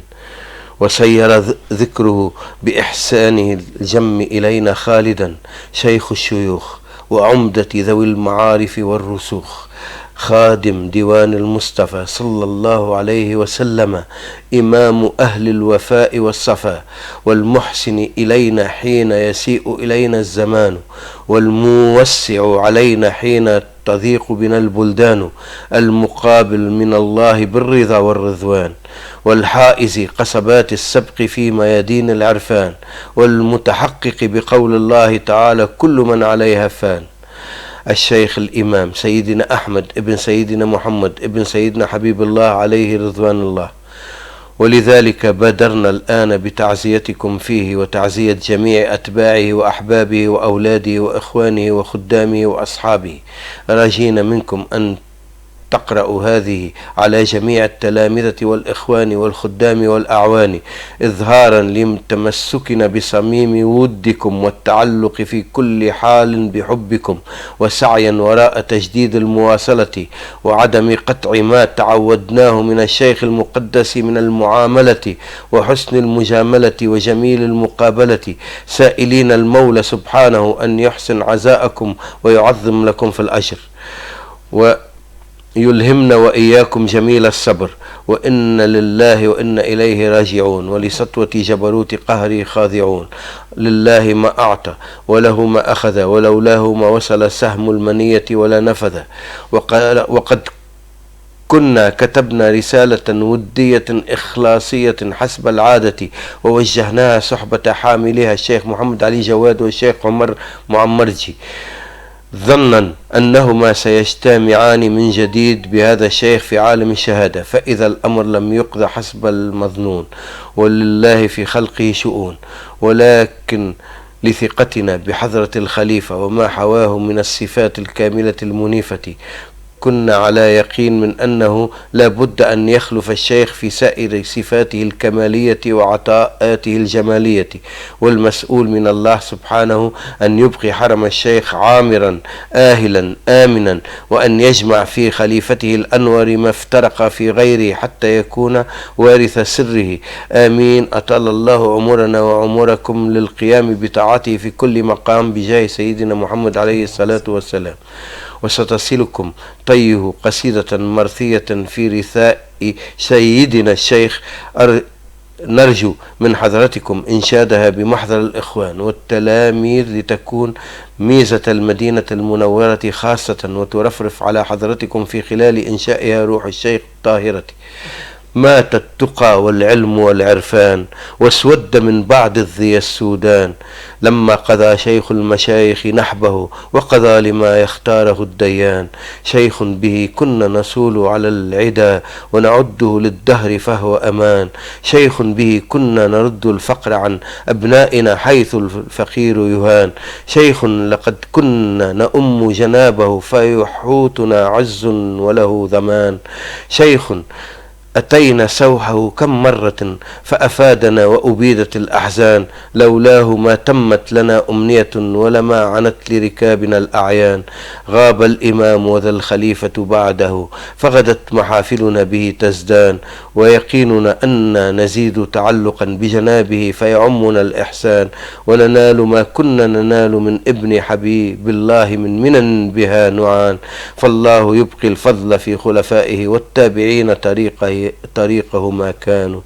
وسير ذكره بإحسانه الجم إلينا خالدا. شيخ الشيوخ وعمدة ذوي المعارف والرسوخ، خادم ديوان المصطفى صلى الله عليه وسلم، إمام أهل الوفاء والصفاء، والمحسن إلينا حين يسيء إلينا الزمان، والموسع علينا حين تضيق بنا البلدان، المقابل من الله بالرضا والرضوان، والحائز قصبات السبق في ميادين العرفان، والمتحقق بقول الله تعالى كل من عليها فان. الشيخ الإمام سيدنا أحمد ابن سيدنا محمد ابن سيدنا حبيب الله عليه رضوان الله. ولذلك بادرنا الآن بتعزيتكم فيه وتعزية جميع أتباعه وأحبابه وأولاده وإخوانه وخدامه وأصحابه، راجين منكم أن تقرأوا هذه على جميع التلامذة والإخوان والخدام والأعوان، إظهارا لتمسكنا بصميم ودكم والتعلق في كل حال بحبكم، وسعيا وراء تجديد المواصلة وعدم قطع ما تعودناه من الشيخ المقدس من المعاملة وحسن المجاملة وجميل المقابلة، سائلين المولى سبحانه أن يحسن عزاءكم ويعظم لكم في الأجر، يلهمنا وإياكم جميل الصبر، وإن لله وإن إليه راجعون، ولسطوة جبروت قهري خاضعون. لله ما أعطى وله ما أخذ، ولولاه ما وصل سهم المنية ولا نفذ. وقد كنا كتبنا رسالة ودية إخلاصية حسب العادة، ووجهناها صحبة حاملها الشيخ محمد علي جواد والشيخ عمر معمرجي، ظنا أنهما سيجتمعان من جديد بهذا الشيخ في عالم الشهادة، فإذا الأمر لم يقضى حسب المظنون، ولله في خلقه شؤون. ولكن لثقتنا بحضرة الخليفة وما حواه من الصفات الكاملة المنيفة، كنا على يقين من أنه لا بد أن يخلف الشيخ في سائر صفاته الكمالية وعطاءاته الجمالية، والمسؤول من الله سبحانه أن يبقي حرم الشيخ عامرا آهلا آمنا، وأن يجمع في خليفته الأنور ما افترق في غيره حتى يكون وارث سره. آمين. أطال الله عمرنا وعمركم للقيام بطاعته في كل مقام بجاه سيدنا محمد عليه الصلاة والسلام. وستصلكم طيه قصيدة مرثية في رثاء سيدنا الشيخ نرجو من حضرتكم إنشادها بمحضر الإخوان والتلاميذ لتكون ميزة المدينة المنورة خاصة وترفرف على حضرتكم في خلال إنشائها روح الشيخ الطاهرة. مات التقى والعلم والعرفان واسود من بعد الضيا السودان لما قضى شيخ المشايخ نحبه وقضى لما يختاره الديان. شيخ به كنا نسول على العدا ونعده للدهر فهو أمان. شيخ به كنا نرد الفقر عن أبنائنا حيث الفقير يهان. شيخ لقد كنا نؤم جنابه فيحوتنا عز وله ذمان. شيخ أتينا سوحه كم مرة فأفادنا وأبيدت الأحزان. لولاه ما تمت لنا أمنية ولما عنت لركابنا الأعيان. غاب الإمام وذا الخليفة بعده فغدت محافلنا به تزدان. ويقيننا أن نزيد تعلقا بجنابه فيعمنا الإحسان وننال ما كنا ننال من ابن حبيب الله من منن بها نعان. فالله يبقي الفضل في خلفائه والتابعين طريقه ما كانوا.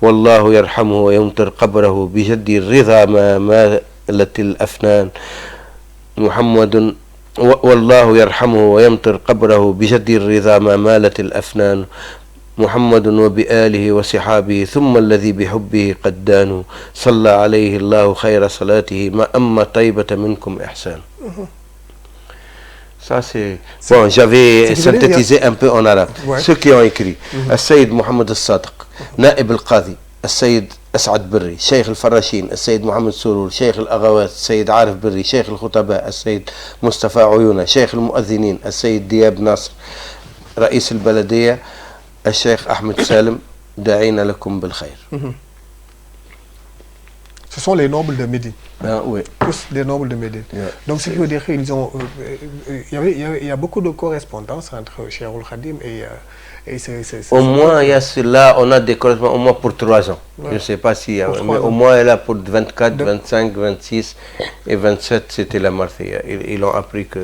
والله يرحمه ويمطر قبره بجد الرضا ما مالت الأفنان. محمد والله يرحمه ويمطر قبره بجد الرضا ما مالت الأفنان. محمد وبآله وصحابه ثم الذي بحبه قد دانوا. صلى عليه الله خير صلاته ما أما طيبة منكم إحسان. Ça c'est... Bon, j'avais synthétisé un peu en arabe. Ouais. Ceux qui ont écrit. السيد محمد الصادق، نائب القاضي السيد أسعد بري، شيخ الفراشين السيد محمد سرور، شيخ الأغوات السيد عارف بري، شيخ الخطباء السيد مصطفى عيونة، شيخ المؤذنين السيد دياب ناصر، رئيس البلدية الشيخ أحمد سالم. داعينا لكم بالخير. Ce sont les nobles de Médine. Ah, oui. Tous les nobles de Médine. Yeah. Donc, ce qui veut dire qu'il y a beaucoup de correspondance entre Cheikh Khadim et au moins, il y a cela, on a des correspondances au moins pour 3 ans. Ouais. Je ne sais pas s'il y a, mais au moins, elle a pour 24, 25, 26 et 27, c'était la Marseille. Ils ont appris que...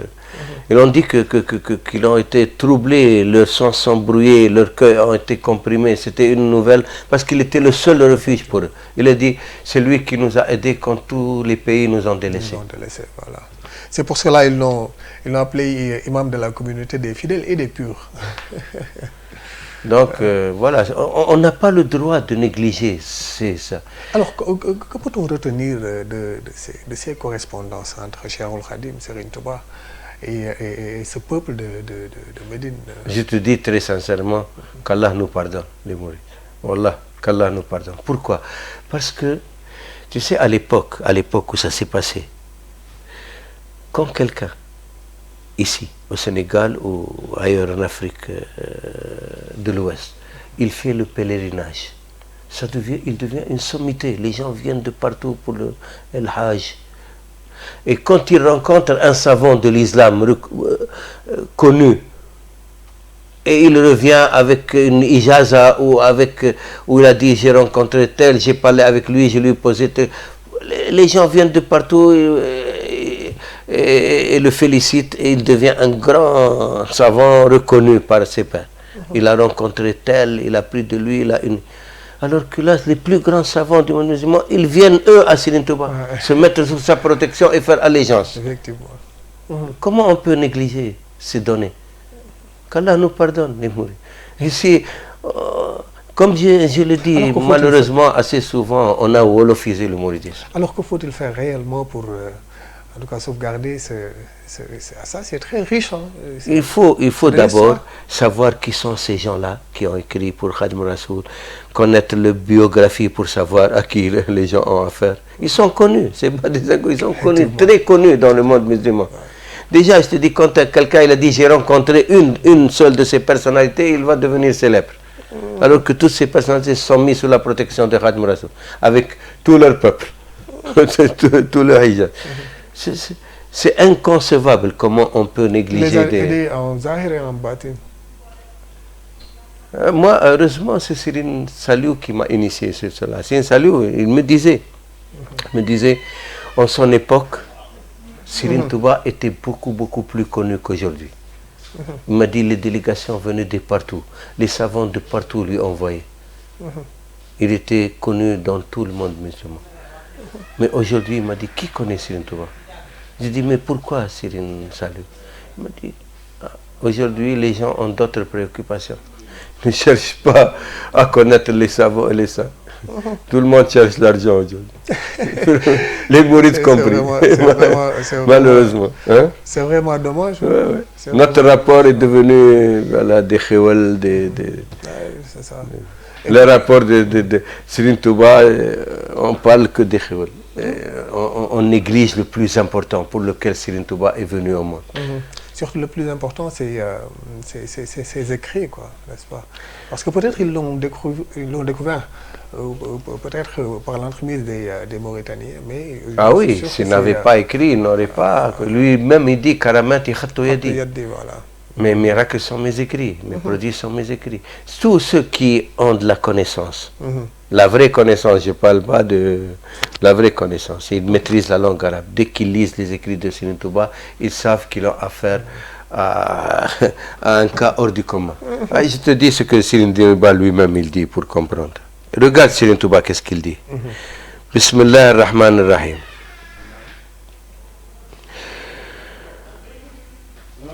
Ils ont dit qu'ils ont été troublés, leurs sens sont brouillés, leurs cœurs ont été comprimés. C'était une nouvelle, parce qu'il était le seul refuge pour eux. Il a dit, c'est lui qui nous a aidés quand tous les pays nous ont délaissés. Ils nous ont délaissés, voilà. C'est pour cela qu'ils l'ont appelé imam de la communauté des fidèles et des purs. Donc voilà, on n'a pas le droit de négliger ça. Alors, que peut-on retenir de ces correspondances entre Cheikh Khadim, Serigne Touba et ce peuple de Médine? Je te dis très sincèrement qu'Allah nous pardonne, les mourides. Wallah, qu'Allah nous pardonne. Pourquoi? Parce que, tu sais, à l'époque où ça s'est passé, quand quelqu'un, ici, au Sénégal ou ailleurs en Afrique de l'Ouest, il fait le pèlerinage, il devient une sommité. Les gens viennent de partout pour le Hajj. Et quand il rencontre un savant de l'islam connu, et il revient avec une ijaza où il a dit j'ai rencontré tel, j'ai parlé avec lui, je lui ai posé tel. Les gens viennent de partout et le félicitent et il devient un grand savant reconnu par ses pairs. Il a rencontré tel, il a pris de lui, il a une... Alors que là, les plus grands savants du monde musulman, ils viennent eux à Serigne Touba, se mettre sous sa protection et faire allégeance. Effectivement. Comment on peut négliger ces données? Qu'Allah nous pardonne, les mourides. Ici, comme je le dis, malheureusement, assez souvent, on a wolofisé le mouridisme. Alors que faut-il faire réellement pour, en tout cas, sauvegarder ça? C'est très riche. Hein? Il faut d'abord savoir qui sont ces gens-là qui ont écrit pour Khadim Rassoul, connaître leur biographie pour savoir à qui les gens ont affaire. Ils sont connus, c'est pas des inconnus, ils sont connus, très connus dans le monde musulman. Ouais. Déjà, je te dis, quand quelqu'un il a dit j'ai rencontré une seule de ces personnalités, il va devenir célèbre. Alors que toutes ces personnalités sont mises sous la protection de Khadim Rassoul, avec tout leur peuple, tout leur hijab. C'est inconcevable comment on peut négliger des... en zahir et en batin. Moi, heureusement, c'est Serigne Saliou qui m'a initié sur cela. Serigne Saliou, il me disait, en son époque, Serigne Touba était beaucoup plus connu qu'aujourd'hui. Il m'a dit les délégations venaient de partout, les savants de partout lui envoyaient. Il était connu dans tout le monde musulman. Mais aujourd'hui, il m'a dit, qui connaît Serigne Touba? J'ai dit, mais pourquoi Serigne Saliou? Il m'a dit, aujourd'hui, les gens ont d'autres préoccupations. Ne cherchent pas à connaître les savants et les saints. Tout le monde cherche l'argent aujourd'hui. Les mourides compris. Malheureusement. Hein? C'est vraiment dommage. Ouais, ouais. Notre rapport est devenu voilà, des khéwal, c'est ça. Le rapport de Serigne Touba, on parle que des khéwal. On néglige le plus important pour lequel Serigne Touba est venu au monde. Surtout le plus important, c'est ses écrits, quoi, n'est-ce pas? Parce que peut-être ils l'ont découvert, peut-être par l'entremise des Mauritaniens, mais... Ah oui, s'il n'avait pas écrit, il n'aurait pas... Lui-même, il dit « Karamati khatto yadi ». Voilà. Mes miracles sont mes écrits, mes prodiges sont mes écrits. Tous ceux qui ont de la connaissance, la vraie connaissance, je ne parle pas de la vraie connaissance, ils maîtrisent la langue arabe. Dès qu'ils lisent les écrits de Serigne Touba, ils savent qu'ils ont affaire à un cas hors du commun. Je te dis ce que Serigne Touba lui-même il dit pour comprendre. Regarde Serigne Touba, qu'est-ce qu'il dit. Bismillah ar-Rahman ar-Rahim.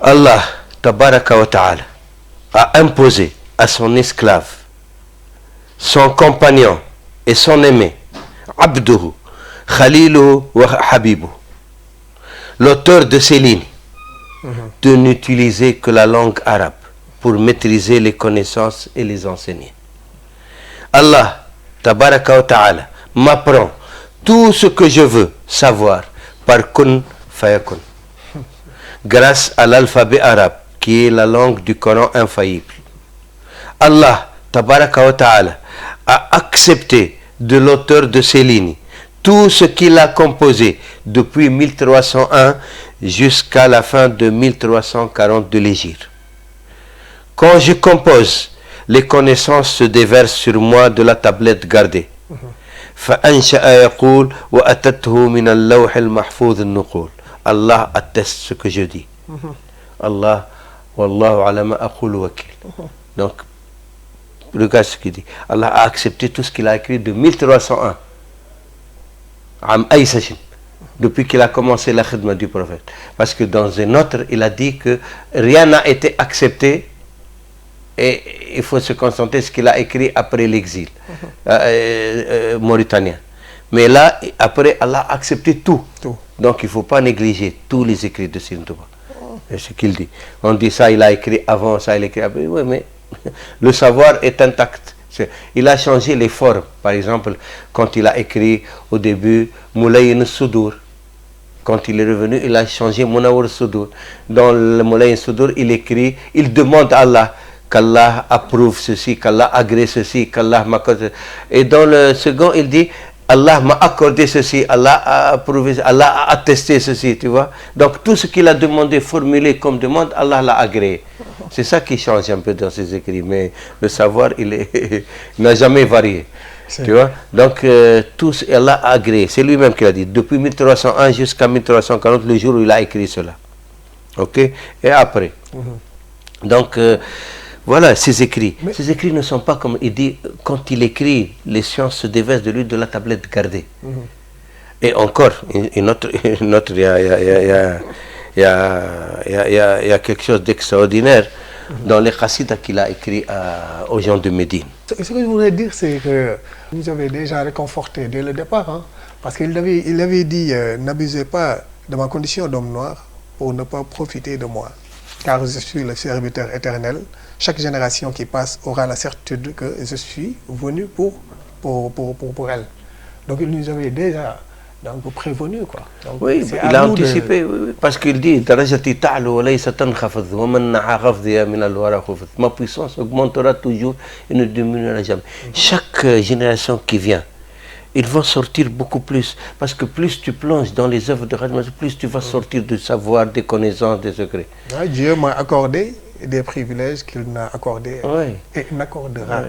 Allah Tabaraka wa Ta'ala a imposé à son esclave, son compagnon et son aimé, Abduhu, Khaliluhu wa Habibu, l'auteur de ces lignes, de n'utiliser que la langue arabe pour maîtriser les connaissances et les enseigner. Allah Tabaraka wa Ta'ala m'apprend tout ce que je veux savoir par kun fayakun, grâce à l'alphabet arabe qui est la langue du Coran infaillible. Allah Tabaraka wa Ta'ala a accepté de l'auteur de ces lignes tout ce qu'il a composé depuis 1301 jusqu'à la fin de 1340 de l'Hégire. Quand je compose, les connaissances se déversent sur moi de la tablette gardée. Allah atteste ce que je dis. Allah, wallahu ala ma aqulu wakil. Donc, regarde ce qu'il dit. Allah a accepté tout ce qu'il a écrit de 1301. Depuis qu'il a commencé la khidma du prophète. Parce que dans un autre, il a dit que rien n'a été accepté et il faut se concentrer sur ce qu'il a écrit après l'exil mauritanien. Mais là, après, Allah a accepté tout. Donc, il ne faut pas négliger tous les écrits de Serigne Touba. C'est ce qu'il dit. On dit ça, il a écrit avant, ça, il a écrit après. Oui, mais le savoir est intact. Il a changé les formes. Par exemple, quand il a écrit au début Moulayin Soudour, quand il est revenu, il a changé Munawwar Soudour. Dans le Moulayin Soudour, il écrit, il demande à Allah qu'Allah approuve ceci, qu'Allah agrée ceci, qu'Allah m'accorde. Et dans le second, il dit Allah m'a accordé ceci, Allah a approuvé, Allah a attesté ceci, tu vois. Donc tout ce qu'il a demandé, formulé comme demande, Allah l'a agréé. C'est ça qui change un peu dans ses écrits, mais le savoir, il n'a jamais varié. Tu vois. Donc tout Allah a agréé, c'est lui-même qui l'a dit, depuis 1301 jusqu'à 1340, le jour où il a écrit cela. Ok. Et après. Donc voilà ses écrits. Ses écrits ne sont pas comme il dit, quand il écrit, les sciences se déversent de lui de la tablette gardée. Et encore, il y a quelque chose d'extraordinaire dans les chassidas qu'il a écrit aux gens de Médine. Ce que je voudrais dire, c'est que vous avez déjà réconforté dès le départ, hein, parce qu'il avait dit n'abusez pas de ma condition d'homme noir pour ne pas profiter de moi, car je suis le serviteur éternel. Chaque génération qui passe aura la certitude que je suis venu pour elle. Donc il nous avait déjà prévenu, quoi. Donc, oui, il a anticipé, parce qu'il dit ma puissance augmentera toujours et ne diminuera jamais. Chaque génération qui vient, ils vont sortir beaucoup plus, parce que plus tu plonges dans les œuvres de Khadimah, plus tu vas sortir du savoir, des connaissances, des secrets. Dieu m'a accordé des privilèges qu'il n'a accordés et n'accordera.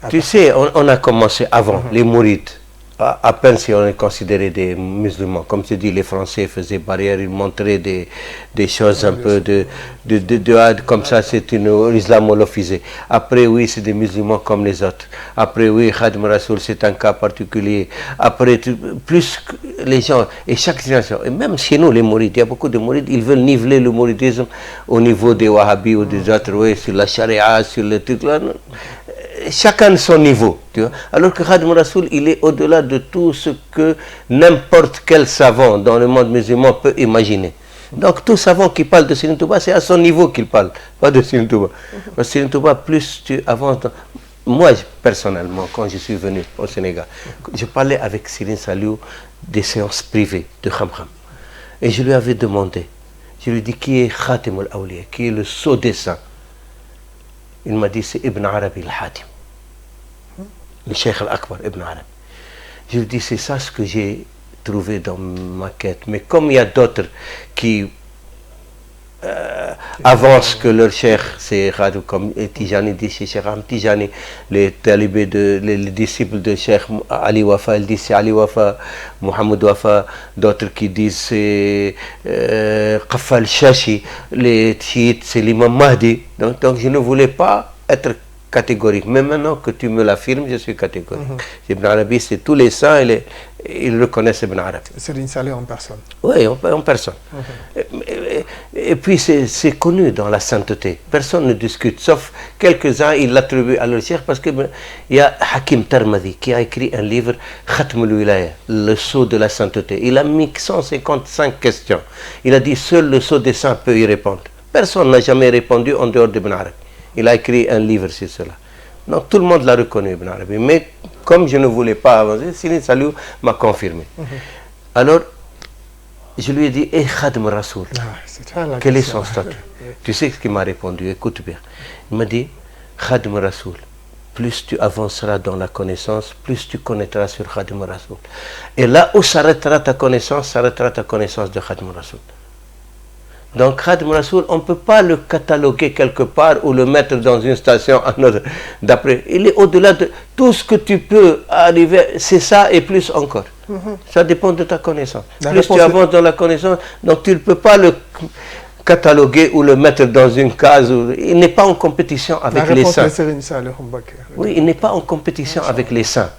Tu sais, on a commencé avant, les mourides, à peine si on est considéré des musulmans. Comme je dis, les Français faisaient barrière, ils montraient des choses un peu comme ça, c'est une islamolophisée. Après, oui, c'est des musulmans comme les autres. Après, oui, Khadim Rasoul, c'est un cas particulier. Après, plus les gens, et chaque génération, et même chez nous, les mourides, il y a beaucoup de mourides, ils veulent niveler le mouridisme au niveau des wahhabis ou des autres, oui, sur la charia, sur le truc là. Chacun son niveau, tu vois. Alors que Khadim Rasoul, il est au-delà de tout ce que n'importe quel savant dans le monde musulman peut imaginer. Donc tout savant qui parle de Serigne Touba, c'est à son niveau qu'il parle, pas de Serigne Touba. Parce que Serigne Touba, plus tu avances... Moi, personnellement, quand je suis venu au Sénégal, je parlais avec Serigne Saliou des séances privées de Khamkham. Et je lui avais demandé, je lui ai dit, qui est Khatim al-Awliya, qui est le sceau des saints? Il m'a dit, c'est Ibn Arabi al-Hatim, le Cheikh al-Akbar, Ibn Arabi. Je lui ai dit, c'est ça ce que j'ai trouvé dans ma quête. Mais comme il y a d'autres qui avancent que leur Cheikh, c'est Khadim, comme Tijani dit, c'est Cheikh Ahmed Tijani, les talibés, les disciples de Cheikh Ali Wafa, ils disent c'est Ali Wafa, Mohamed Wafa, d'autres qui disent c'est Qafal Shashi, les chiites, c'est l'imam Mahdi. Donc je ne voulais pas être catégorique. Mais maintenant que tu me l'affirmes, je suis catégorique. Ibn Arabi, c'est tous les saints, ils reconnaissent Ibn Arabi. Serigne Saliou en personne. Oui, en personne. Et puis c'est connu dans la sainteté. Personne ne discute, sauf quelques-uns, ils l'attribuent à leur cheikh, parce qu'il y a Hakim Tarmadi qui a écrit un livre, Khatm al-Wilaya, le sceau de la sainteté. Il a mis 155 questions. Il a dit, seul le sceau des saints peut y répondre. Personne n'a jamais répondu en dehors d'Ibn Arabi. Il a écrit un livre sur cela. Donc tout le monde l'a reconnu, Ibn Arabi. Mais comme je ne voulais pas avancer, Serigne Saliou m'a confirmé. Alors, je lui ai dit, Khadim Rasoul, quel est son statut? Tu sais ce qu'il m'a répondu, écoute bien. Il m'a dit, Khadim Rasoul, plus tu avanceras dans la connaissance, plus tu connaîtras sur Khadim Rasoul. Et là où s'arrêtera ta connaissance de Khadim Rasoul. Donc Khadim Rasoul, on ne peut pas le cataloguer quelque part ou le mettre dans une station en autre. D'après, il est au-delà de tout ce que tu peux arriver, c'est ça et plus encore. Ça dépend de ta connaissance. Plus tu avances dans la connaissance, donc tu ne peux pas le cataloguer ou le mettre dans une case. Il n'est pas en compétition avec les saints. Oui, il n'est pas en compétition avec les saints.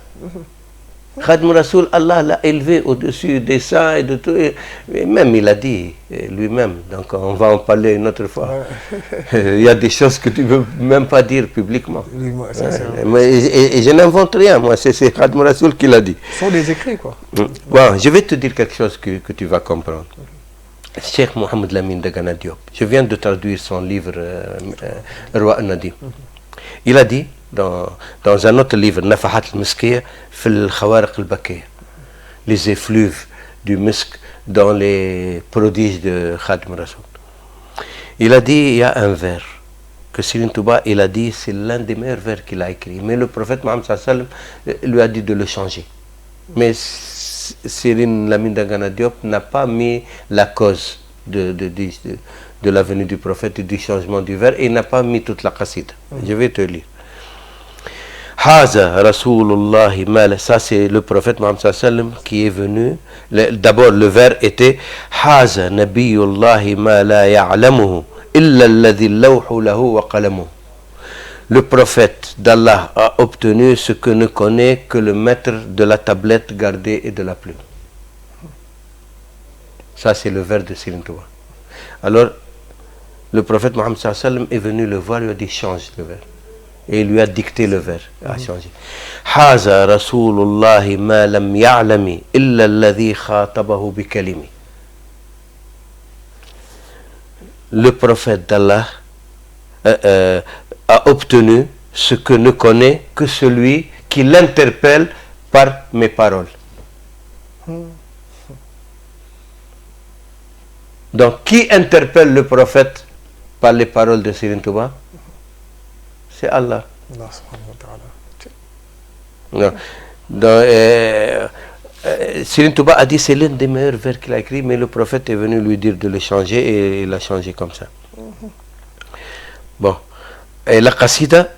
Khadim Rasoul, Allah l'a élevé au-dessus des saints et de tout. Et même il a dit lui-même, donc on va en parler une autre fois. Il y a des choses que tu ne veux même pas dire publiquement. Et je n'invente rien, moi, c'est Khadim Rasoul qui l'a dit. Ce sont des écrits, quoi. Bon, je vais te dire quelque chose que tu vas comprendre. Cheikh Mohamed Lamine Dagana Diop, je viens de traduire son livre Roi Nadim. Il a dit, dans un autre livre, Nafahat al-Miskiya, fil Khawariq al-Bakiya, les effluves du misk dans les prodiges de Khadim Rasoul. Il a dit, il y a un vers que Serigne Touba, il a dit, c'est l'un des meilleurs vers qu'il a écrit. Mais le prophète Mohammed sallallahu alayhi wa sallam lui a dit de le changer. Mais Serigne Lamine Dagana Diop n'a pas mis la cause de la venue du prophète et du changement du vers, et il n'a pas mis toute la qasida. Je vais te lire. Haza Rasulullah Mala, ça c'est le prophète Mohammed sallam qui est venu. D'abord le vers était Haza Nabiyullah ma la ya'lamuhu illa alladhi lawhu lahu wa qalamuhu. Le prophète d'Allah a obtenu ce que ne connaît que le maître de la tablette gardée et de la plume. Ça c'est le vers de Serigne Touba. Alors le prophète Mohammed sallam est venu le voir, lui a dit change le vers. Et il lui a dicté le vers, a changé. Haza Rasulullah ma lam ya'lami illa alladhi khatabahu bi kalimi. Le prophète d'Allah a obtenu ce que ne connaît que celui qui l'interpelle par mes paroles. Donc, qui interpelle le prophète par les paroles de Serigne Touba? C'est Allah. Serigne Touba a dit c'est l'un des meilleurs vers qu'il a écrit, mais le prophète est venu lui dire de le changer et il a changé comme ça. Bon. Et la qasida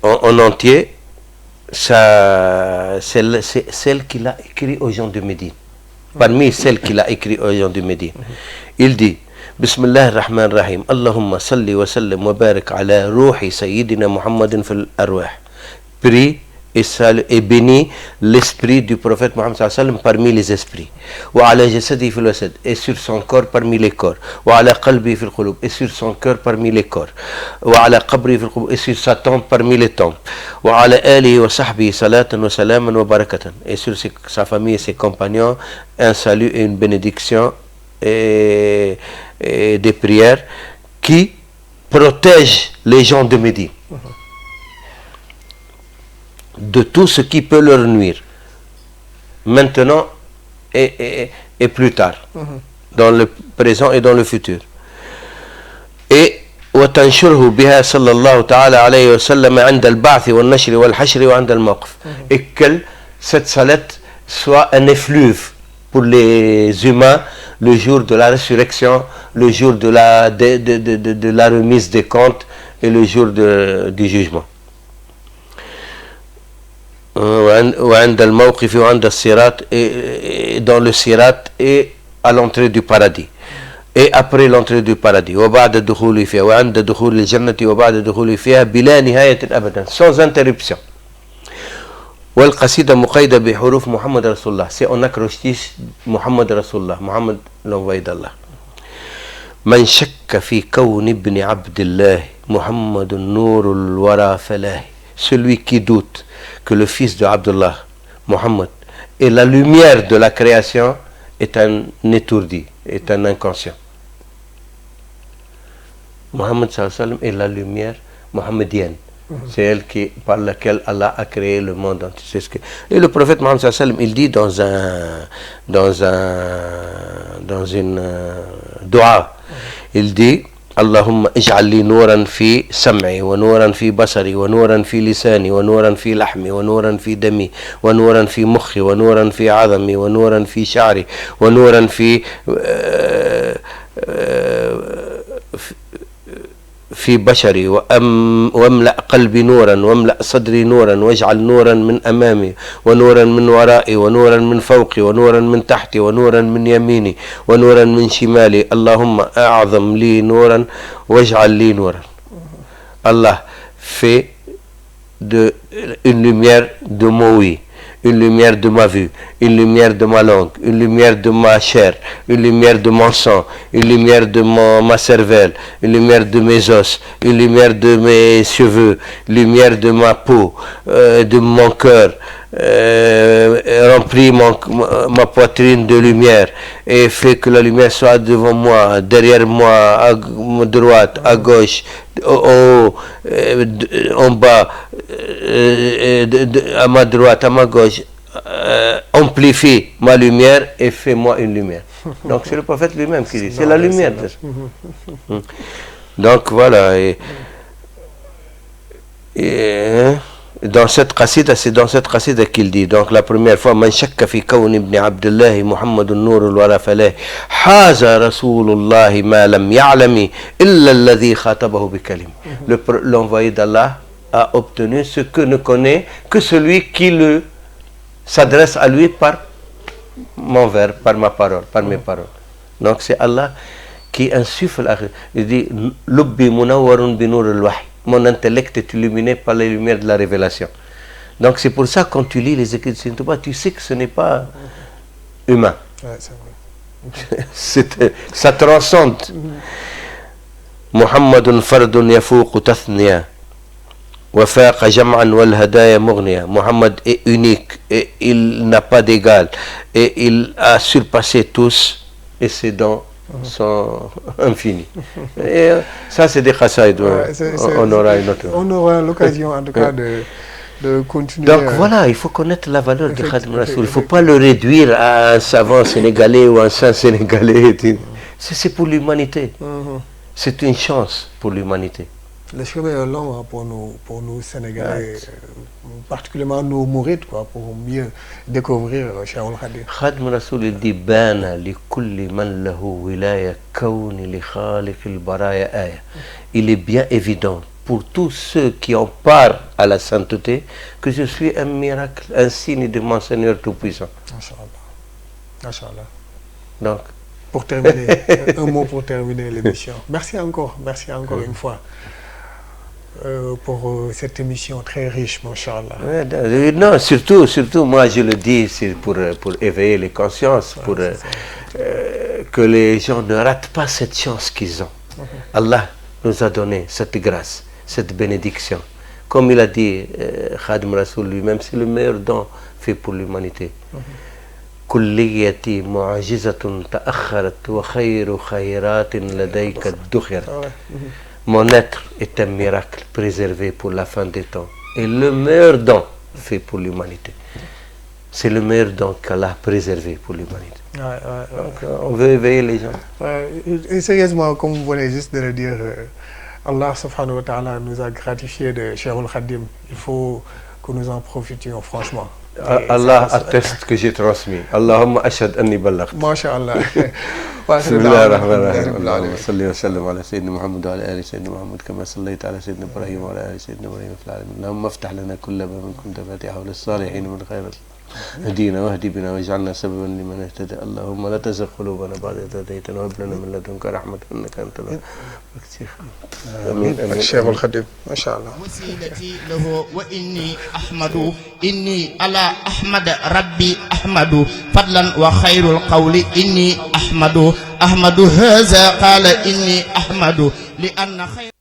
en entier, c'est celle qu'il a écrit aux gens de Médine. Parmi celles qu'il a écrit aux gens de Médine, il dit Bismillah ar-Rahman ar-Rahim, Allahumma salli wa sallim wa barik ala ruhi Sayyidina Muhammadin fil arwah. Prie et bénis l'esprit du prophète Mohammed sallallahu alayhi wa sallam parmi les esprits. Wa ala jasadi fil wasad, et sur son corps parmi les corps. Wa ala qalbi fil qulub, et sur son cœur parmi les corps. Wa ala qabri fil qubur, et sur sa tombe parmi les tombes. Wa ala alihi wa sahbihi salatan wa salaman wa barakatan, et sur sa famille et ses compagnons un salut et une bénédiction et des prières qui protègent les gens de Médine de tout ce qui peut leur nuire maintenant et plus tard, dans le présent et dans le futur. Et وتنشره بها صلى الله تعالى عليه وسلم عند البعث والنشر والحشر وعند الموقف, et que cette salette soit un effluve pour les humains le jour de la résurrection, le jour de la remise des comptes et le jour du jugement. وعند الموقف وعند الصراط, et dans le sirat et à l'entrée du paradis et après l'entrée du paradis. وبعد الدخول فيها وعند دخول الجنة وبعد الدخول فيها بلا نهاية أبدا, sans interruption. والقصيدة مقيدة بحروف محمد رسول الله, c'est en acrostiche محمد رسول الله, محمد l'envoyé d'Allah. من شك في كون ابن عبد الله محمد نور الورى فلاه, celui qui doute que le fils de Abdullah, Mohammed, est la lumière de la création, est un étourdi, est un inconscient. Mohammed sallallahu alayhi wa sallam est la lumière mohammedienne. C'est elle par laquelle Allah a créé le monde entier. Et le prophète Mohammed sallallahu alayhi wa sallam, il dit dans une dua, il dit اللهم اجعل لي نورا في سمعي ونورا في بصري ونورا في لساني ونورا في لحمي ونورا في دمي ونورا في مخي ونورا في عظمي ونورا في شعري ونورا في بشري واملأ قلبي نورا واملأ صدري نورا واجعل نورا من امامي ونورا من ورائي ونورا من فوقي ونورا من تحتي ونورا من يميني ونورا من شمالي اللهم اعظم لي نورا واجعل لي نورا. Allah fait une lumière de mon oui, une lumière de ma vue, une lumière de ma langue, une lumière de ma chair, une lumière de mon sang, une lumière de ma cervelle, une lumière de mes os, une lumière de mes cheveux, une lumière de ma peau, de mon cœur, remplit ma poitrine de lumière et fait que la lumière soit devant moi, derrière moi, à droite, à gauche, en haut, en bas, à ma droite, à ma gauche. Amplifie ma lumière et fais-moi une lumière. Donc c'est le prophète lui-même qui dit, c'est la lumière. Donc voilà. Et dans cette qasida, c'est dans cette qasida qu'il dit, donc la première fois, man shakka fi kawn ibn Abdullah Muhammadun nurul wara falah haza rasulullah ma lam ya'lami illa alladhi khatabahu bi kalim. L'envoyé d'Allah a obtenu ce que ne connaît que celui qui s'adresse à lui par mon vers, par ma parole, par mes paroles. Donc c'est Allah qui insuffle. Il dit lubbi munawwarun bi nur al-wahy, mon intellect est illuminé par les lumières de la révélation. Donc c'est pour ça quand tu lis les écrits de Saint Touba, tu sais que ce n'est pas humain. Ouais, c'est vrai. Ça transcende. Muhammadun fardun yafouqu tathniya وفاق جمعا والهدايا مغنية. Mohammed est unique et il n'a pas d'égal et il a surpassé tous et ses dons sont infinis. Et ça c'est des khasaïd. On aura une autre. On aura l'occasion en tout cas de continuer. Donc voilà, il faut connaître la valeur de Khadim Rassoul. Il ne faut pas le réduire à un savant sénégalais ou un saint sénégalais. C'est pour l'humanité. C'est une chance pour l'humanité. Le chemin est long pour nous Sénégalais, particulièrement nos mourides, pour mieux découvrir Cheikhoul Khadim. Khadim Rassoul dit Bana li kulli man lahu wilaya kawni li khaliq al baraya aya. Il est bien évident pour tous ceux qui ont part à la sainteté, que je suis un miracle, un signe de mon Seigneur Tout-Puissant. Machallah. Donc, pour terminer, un mot pour terminer l'émission. Merci encore une fois pour cette émission très riche, Machallah. Non, surtout, moi je le dis, c'est pour éveiller les consciences, pour que les gens ne ratent pas cette chance qu'ils ont. Allah nous a donné cette grâce, cette bénédiction. Comme il a dit Khadim Rasoul lui-même, c'est le meilleur don fait pour l'humanité. كليتي معجزة تأخرت وخير خيرات لديك ادخرت. Mon être est un miracle préservé pour la fin des temps. Et le meilleur don fait pour l'humanité. C'est le meilleur don qu'Allah a préservé pour l'humanité. Donc on veut éveiller les gens. Et sérieusement, comme vous venez juste de le dire, Allah subhanahu wa ta'ala nous a gratifié de Cheikh Khadim. Il faut que nous en profitions franchement. Allah atteste que j'ai transmis. Allahumma ashhad anni ballaght. Masha'Allah. بسم الله الرحمن الرحيم. اللهم صل وسلم على سيدنا محمد وعلى ال سيدنا محمد كما صليت على سيدنا ابراهيم وعلى ال سيدنا ابراهيم في العالمين. اللهم افتح لنا كل باب كنت فاتحه للصالحين من خير اهدينا واهدي بنا واجعلنا سببا لمن اهتدى. اللهم لا تزغ قلوبنا بعد إذ هديتنا وهب لنا من لدنك رحمة إنك أنت الوهاب. آمين. الشيخ الخديم ما شاء الله. وسيلتي له وإني أحمد إني على أحمد ربي أحمد فضلا وخير القول إني أحمد هذا قال إني أحمد لأن خير